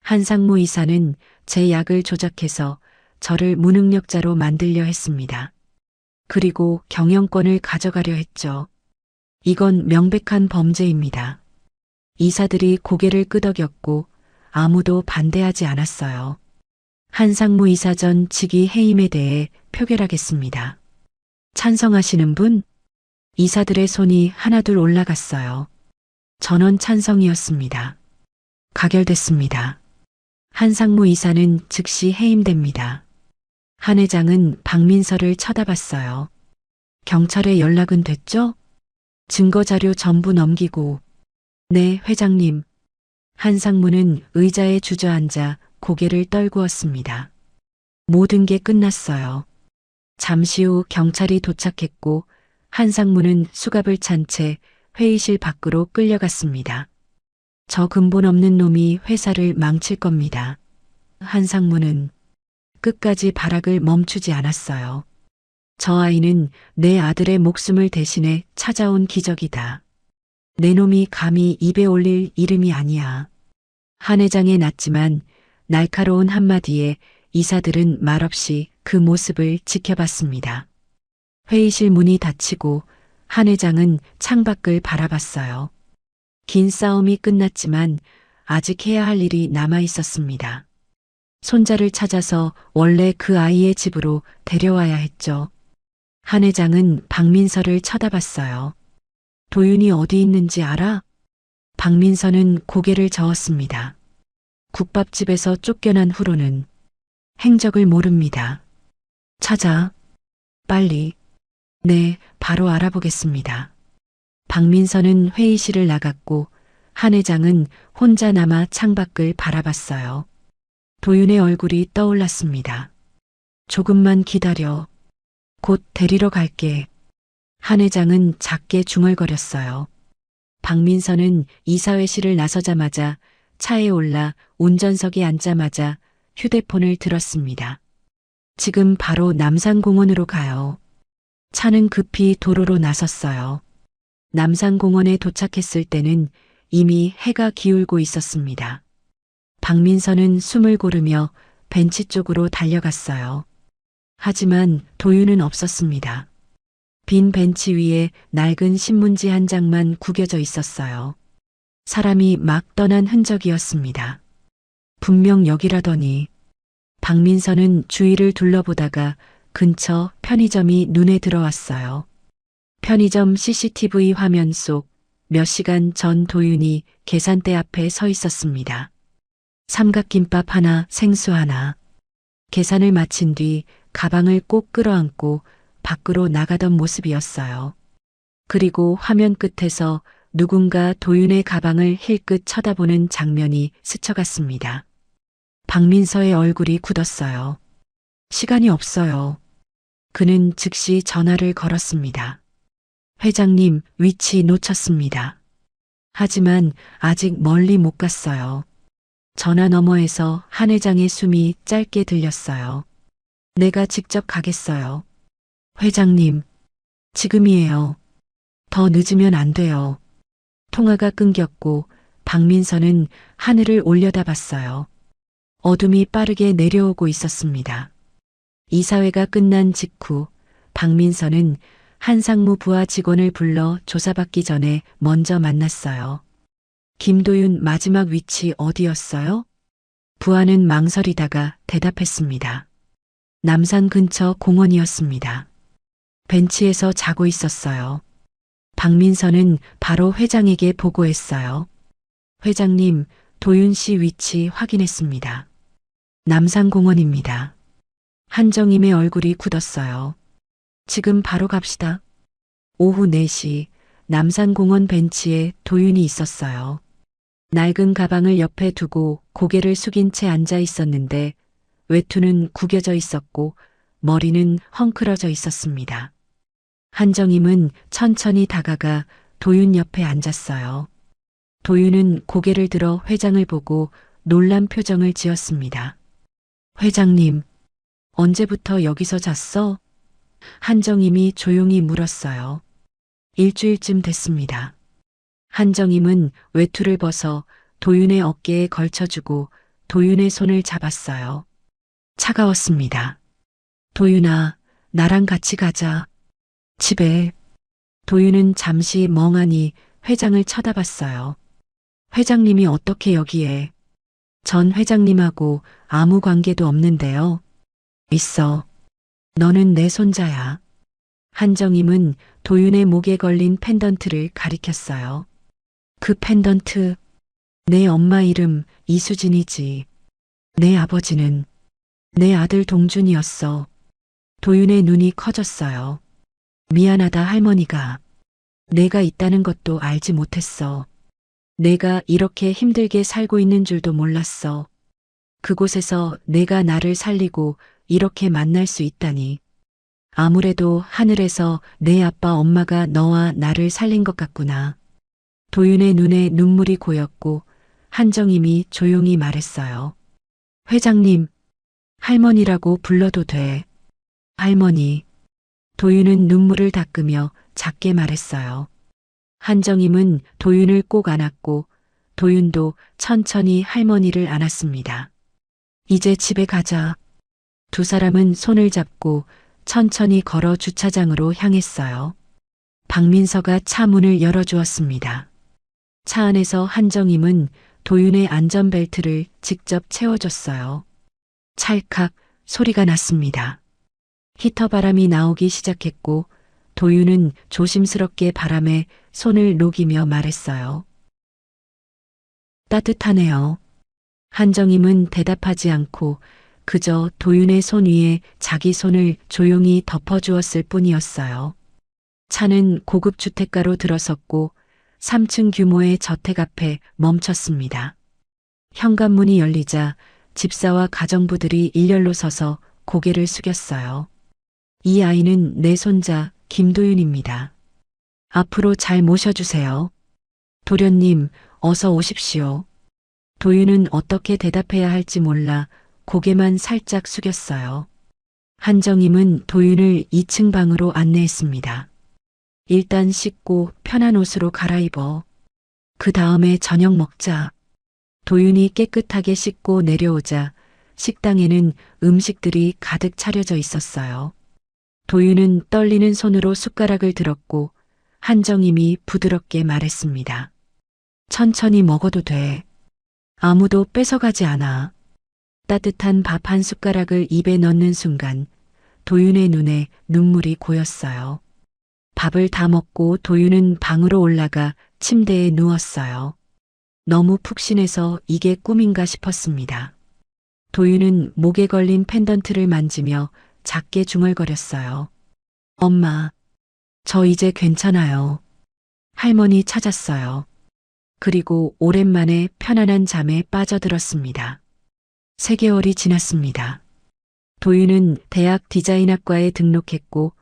한상무 이사는 제 약을 조작해서 저를 무능력자로 만들려 했습니다. 그리고 경영권을 가져가려 했죠. 이건 명백한 범죄입니다. 이사들이 고개를 끄덕였고 아무도 반대하지 않았어요. 한상무 이사 전 직위 해임에 대해 표결하겠습니다. 찬성하시는 분? 이사들의 손이 하나둘 올라갔어요. 전원 찬성이었습니다. 가결됐습니다. 한상무 이사는 즉시 해임됩니다. 한 회장은 박민서를 쳐다봤어요. 경찰에 연락은 됐죠? 증거자료 전부 넘기고. 네, 회장님. 한상무는 의자에 주저앉아 고개를 떨구었습니다. 모든 게 끝났어요. 잠시 후 경찰이 도착했고 한상무는 수갑을 찬 채 회의실 밖으로 끌려갔습니다. 저 근본 없는 놈이 회사를 망칠 겁니다. 한상무는 끝까지 발악을 멈추지 않았어요. 저 아이는 내 아들의 목숨을 대신해 찾아온 기적이다. 내 놈이 감히 입에 올릴 이름이 아니야. 한 회장에 났지만 날카로운 한마디에 이사들은 말없이 그 모습을 지켜봤습니다. 회의실 문이 닫히고 한 회장은 창밖을 바라봤어요. 긴 싸움이 끝났지만 아직 해야 할 일이 남아 있었습니다. 손자를 찾아서 원래 그 아이의 집으로 데려와야 했죠. 한 회장은 박민서를 쳐다봤어요. 도윤이 어디 있는지 알아? 박민서는 고개를 저었습니다. 국밥집에서 쫓겨난 후로는 행적을 모릅니다. 찾아. 빨리. 네, 바로 알아보겠습니다. 박민서는 회의실을 나갔고 한 회장은 혼자 남아 창밖을 바라봤어요. 도윤의 얼굴이 떠올랐습니다. 조금만 기다려. 곧 데리러 갈게. 한 회장은 작게 중얼거렸어요. 박민서는 이사회실을 나서자마자 차에 올라 운전석에 앉자마자 휴대폰을 들었습니다. 지금 바로 남산공원으로 가요. 차는 급히 도로로 나섰어요. 남산공원에 도착했을 때는 이미 해가 기울고 있었습니다. 박민서는 숨을 고르며 벤치 쪽으로 달려갔어요. 하지만 도윤은 없었습니다. 빈 벤치 위에 낡은 신문지 한 장만 구겨져 있었어요. 사람이 막 떠난 흔적이었습니다. 분명 여기라더니. 박민서는 주위를 둘러보다가 근처 편의점이 눈에 들어왔어요. 편의점 CCTV 화면 속 몇 시간 전 도윤이 계산대 앞에 서 있었습니다. 삼각김밥 하나, 생수 하나. 계산을 마친 뒤 가방을 꼭 끌어안고 밖으로 나가던 모습이었어요. 그리고 화면 끝에서 누군가 도윤의 가방을 힐끗 쳐다보는 장면이 스쳐갔습니다. 박민서의 얼굴이 굳었어요. 시간이 없어요. 그는 즉시 전화를 걸었습니다. 회장님, 위치 놓쳤습니다. 하지만 아직 멀리 못 갔어요. 전화 너머에서 한 회장의 숨이 짧게 들렸어요. 내가 직접 가겠어요. 회장님, 지금이에요. 더 늦으면 안 돼요. 통화가 끊겼고 박민서는 하늘을 올려다봤어요. 어둠이 빠르게 내려오고 있었습니다. 이사회가 끝난 직후 박민서는 한상무 부하 직원을 불러 조사받기 전에 먼저 만났어요. 김도윤 마지막 위치 어디였어요? 부하는 망설이다가 대답했습니다. 남산 근처 공원이었습니다. 벤치에서 자고 있었어요. 박민서는 바로 회장에게 보고했어요. 회장님, 도윤 씨 위치 확인했습니다. 남산공원입니다. 한정임의 얼굴이 굳었어요. 지금 바로 갑시다. 오후 4시 남산공원 벤치에 도윤이 있었어요. 낡은 가방을 옆에 두고 고개를 숙인 채 앉아 있었는데 외투는 구겨져 있었고 머리는 헝클어져 있었습니다. 한정임은 천천히 다가가 도윤 옆에 앉았어요. 도윤은 고개를 들어 회장을 보고 놀란 표정을 지었습니다. 회장님, 언제부터 여기서 잤어? 한정임이 조용히 물었어요. 일주일쯤 됐습니다. 한정임은 외투를 벗어 도윤의 어깨에 걸쳐주고 도윤의 손을 잡았어요. 차가웠습니다. 도윤아, 나랑 같이 가자. 집에. 도윤은 잠시 멍하니 회장을 쳐다봤어요. 회장님이 어떻게 여기에? 전 회장님하고 아무 관계도 없는데요. 있어. 너는 내 손자야. 한정임은 도윤의 목에 걸린 펜던트를 가리켰어요. 그 펜던트, 내 엄마 이름 이수진이지. 내 아버지는 내 아들 동준이었어. 도윤의 눈이 커졌어요. 미안하다 할머니가. 내가 있다는 것도 알지 못했어. 내가 이렇게 힘들게 살고 있는 줄도 몰랐어. 그곳에서 내가 나를 살리고 이렇게 만날 수 있다니. 아무래도 하늘에서 내 아빠 엄마가 너와 나를 살린 것 같구나. 도윤의 눈에 눈물이 고였고 한정임이 조용히 말했어요. 회장님, 할머니라고 불러도 돼. 할머니. 도윤은 눈물을 닦으며 작게 말했어요. 한정임은 도윤을 꼭 안았고 도윤도 천천히 할머니를 안았습니다. 이제 집에 가자. 두 사람은 손을 잡고 천천히 걸어 주차장으로 향했어요. 박민서가 차 문을 열어주었습니다. 차 안에서 한정임은 도윤의 안전벨트를 직접 채워줬어요. 찰칵 소리가 났습니다. 히터 바람이 나오기 시작했고 도윤은 조심스럽게 바람에 손을 녹이며 말했어요. 따뜻하네요. 한정임은 대답하지 않고 그저 도윤의 손 위에 자기 손을 조용히 덮어주었을 뿐이었어요. 차는 고급 주택가로 들어섰고 3층 규모의 저택 앞에 멈췄습니다. 현관문이 열리자 집사와 가정부들이 일렬로 서서 고개를 숙였어요. 이 아이는 내 손자 김도윤입니다. 앞으로 잘 모셔주세요. 도련님, 어서 오십시오. 도윤은 어떻게 대답해야 할지 몰라 고개만 살짝 숙였어요. 한정임은 도윤을 2층 방으로 안내했습니다. 일단 씻고 편한 옷으로 갈아입어. 그 다음에 저녁 먹자. 도윤이 깨끗하게 씻고 내려오자 식당에는 음식들이 가득 차려져 있었어요. 도윤은 떨리는 손으로 숟가락을 들었고 한정임이 부드럽게 말했습니다. 천천히 먹어도 돼. 아무도 뺏어가지 않아. 따뜻한 밥 한 숟가락을 입에 넣는 순간 도윤의 눈에 눈물이 고였어요. 밥을 다 먹고 도윤은 방으로 올라가 침대에 누웠어요. 너무 푹신해서 이게 꿈인가 싶었습니다. 도윤은 목에 걸린 펜던트를 만지며 작게 중얼거렸어요. 엄마, 저 이제 괜찮아요. 할머니 찾았어요. 그리고 오랜만에 편안한 잠에 빠져들었습니다. 3개월이 지났습니다. 도윤은 대학 디자인학과에 등록했고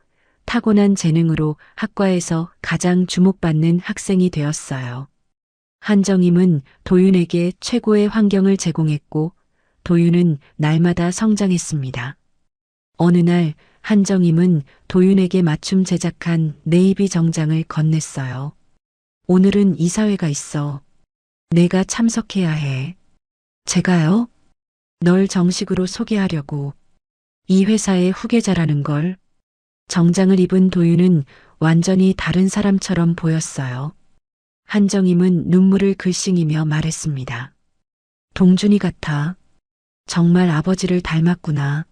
타고난 재능으로 학과에서 가장 주목받는 학생이 되었어요. 한정임은 도윤에게 최고의 환경을 제공했고 도윤은 날마다 성장했습니다. 어느 날 한정임은 도윤에게 맞춤 제작한 네이비 정장을 건넸어요. 오늘은 이사회가 있어. 내가 참석해야 해. 제가요? 널 정식으로 소개하려고. 이 회사의 후계자라는 걸. 정장을 입은 도윤은 완전히 다른 사람처럼 보였어요. 한정임은 눈물을 글썽이며 말했습니다. 동준이 같아. 정말 아버지를 닮았구나.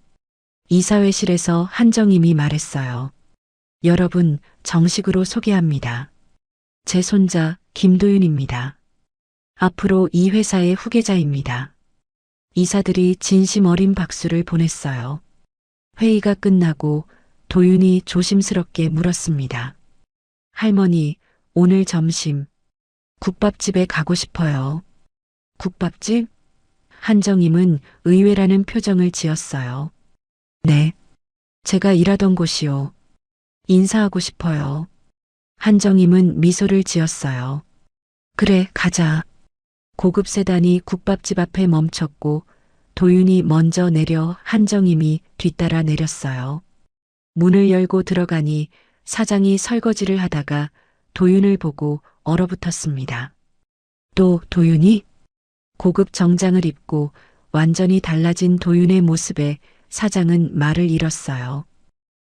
이사회실에서 한정임이 말했어요. 여러분, 정식으로 소개합니다. 제 손자 김도윤입니다. 앞으로 이 회사의 후계자입니다. 이사들이 진심 어린 박수를 보냈어요. 회의가 끝나고 도윤이 조심스럽게 물었습니다. 할머니, 오늘 점심 국밥집에 가고 싶어요. 국밥집? 한정임은 의외라는 표정을 지었어요. 네. 제가 일하던 곳이요. 인사하고 싶어요. 한정임은 미소를 지었어요. 그래, 가자. 고급 세단이 국밥집 앞에 멈췄고 도윤이 먼저 내려 한정임이 뒤따라 내렸어요. 문을 열고 들어가니 사장이 설거지를 하다가 도윤을 보고 얼어붙었습니다. 또 도윤이? 고급 정장을 입고 완전히 달라진 도윤의 모습에 사장은 말을 잃었어요.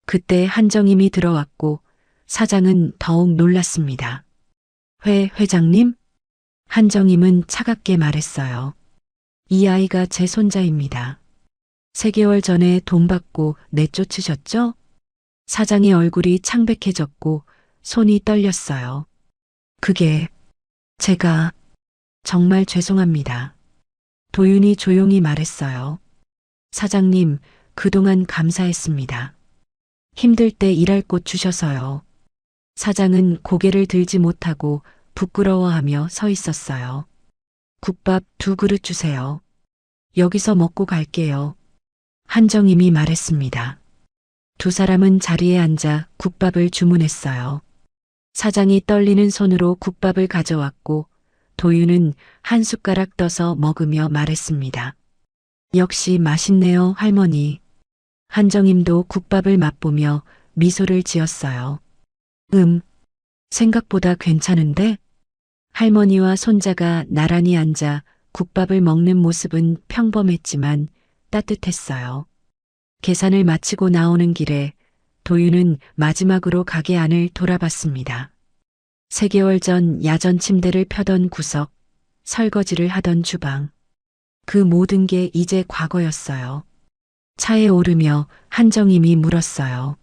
그때 한정임이 들어왔고 사장은 더욱 놀랐습니다. 회장님? 한정임은 차갑게 말했어요. 이 아이가 제 손자입니다. 3개월 전에 돈 받고 내쫓으셨죠? 사장의 얼굴이 창백해졌고 손이 떨렸어요. 그게 제가 정말 죄송합니다. 도윤이 조용히 말했어요. 사장님, 그동안 감사했습니다. 힘들 때 일할 곳 주셔서요. 사장은 고개를 들지 못하고 부끄러워하며 서 있었어요. 국밥 2그릇 주세요. 여기서 먹고 갈게요. 한정임이 말했습니다. 두 사람은 자리에 앉아 국밥을 주문했어요. 사장이 떨리는 손으로 국밥을 가져왔고 도윤은 한 숟가락 떠서 먹으며 말했습니다. 역시 맛있네요, 할머니. 한정임도 국밥을 맛보며 미소를 지었어요. 생각보다 괜찮은데? 할머니와 손자가 나란히 앉아 국밥을 먹는 모습은 평범했지만 따뜻했어요. 계산을 마치고 나오는 길에 도윤은 마지막으로 가게 안을 돌아봤습니다. 3개월 전 야전 침대를 펴던 구석, 설거지를 하던 주방. 그 모든 게 이제 과거였어요. 차에 오르며 한정임이 물었어요.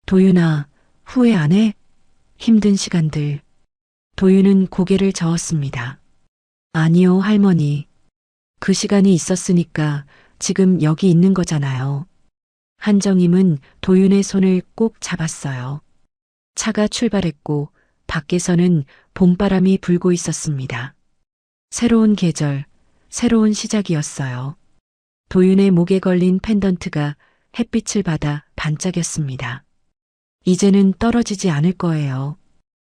도윤아, 후회 안 해? 힘든 시간들. 도윤은 고개를 저었습니다. 아니요, 할머니. 그 시간이 있었으니까 지금 여기 있는 거잖아요. 한정임은 도윤의 손을 꼭 잡았어요. 차가 출발했고 밖에서는 봄바람이 불고 있었습니다. 새로운 계절, 새로운 시작이었어요. 도윤의 목에 걸린 펜던트가 햇빛을 받아 반짝였습니다. 이제는 떨어지지 않을 거예요.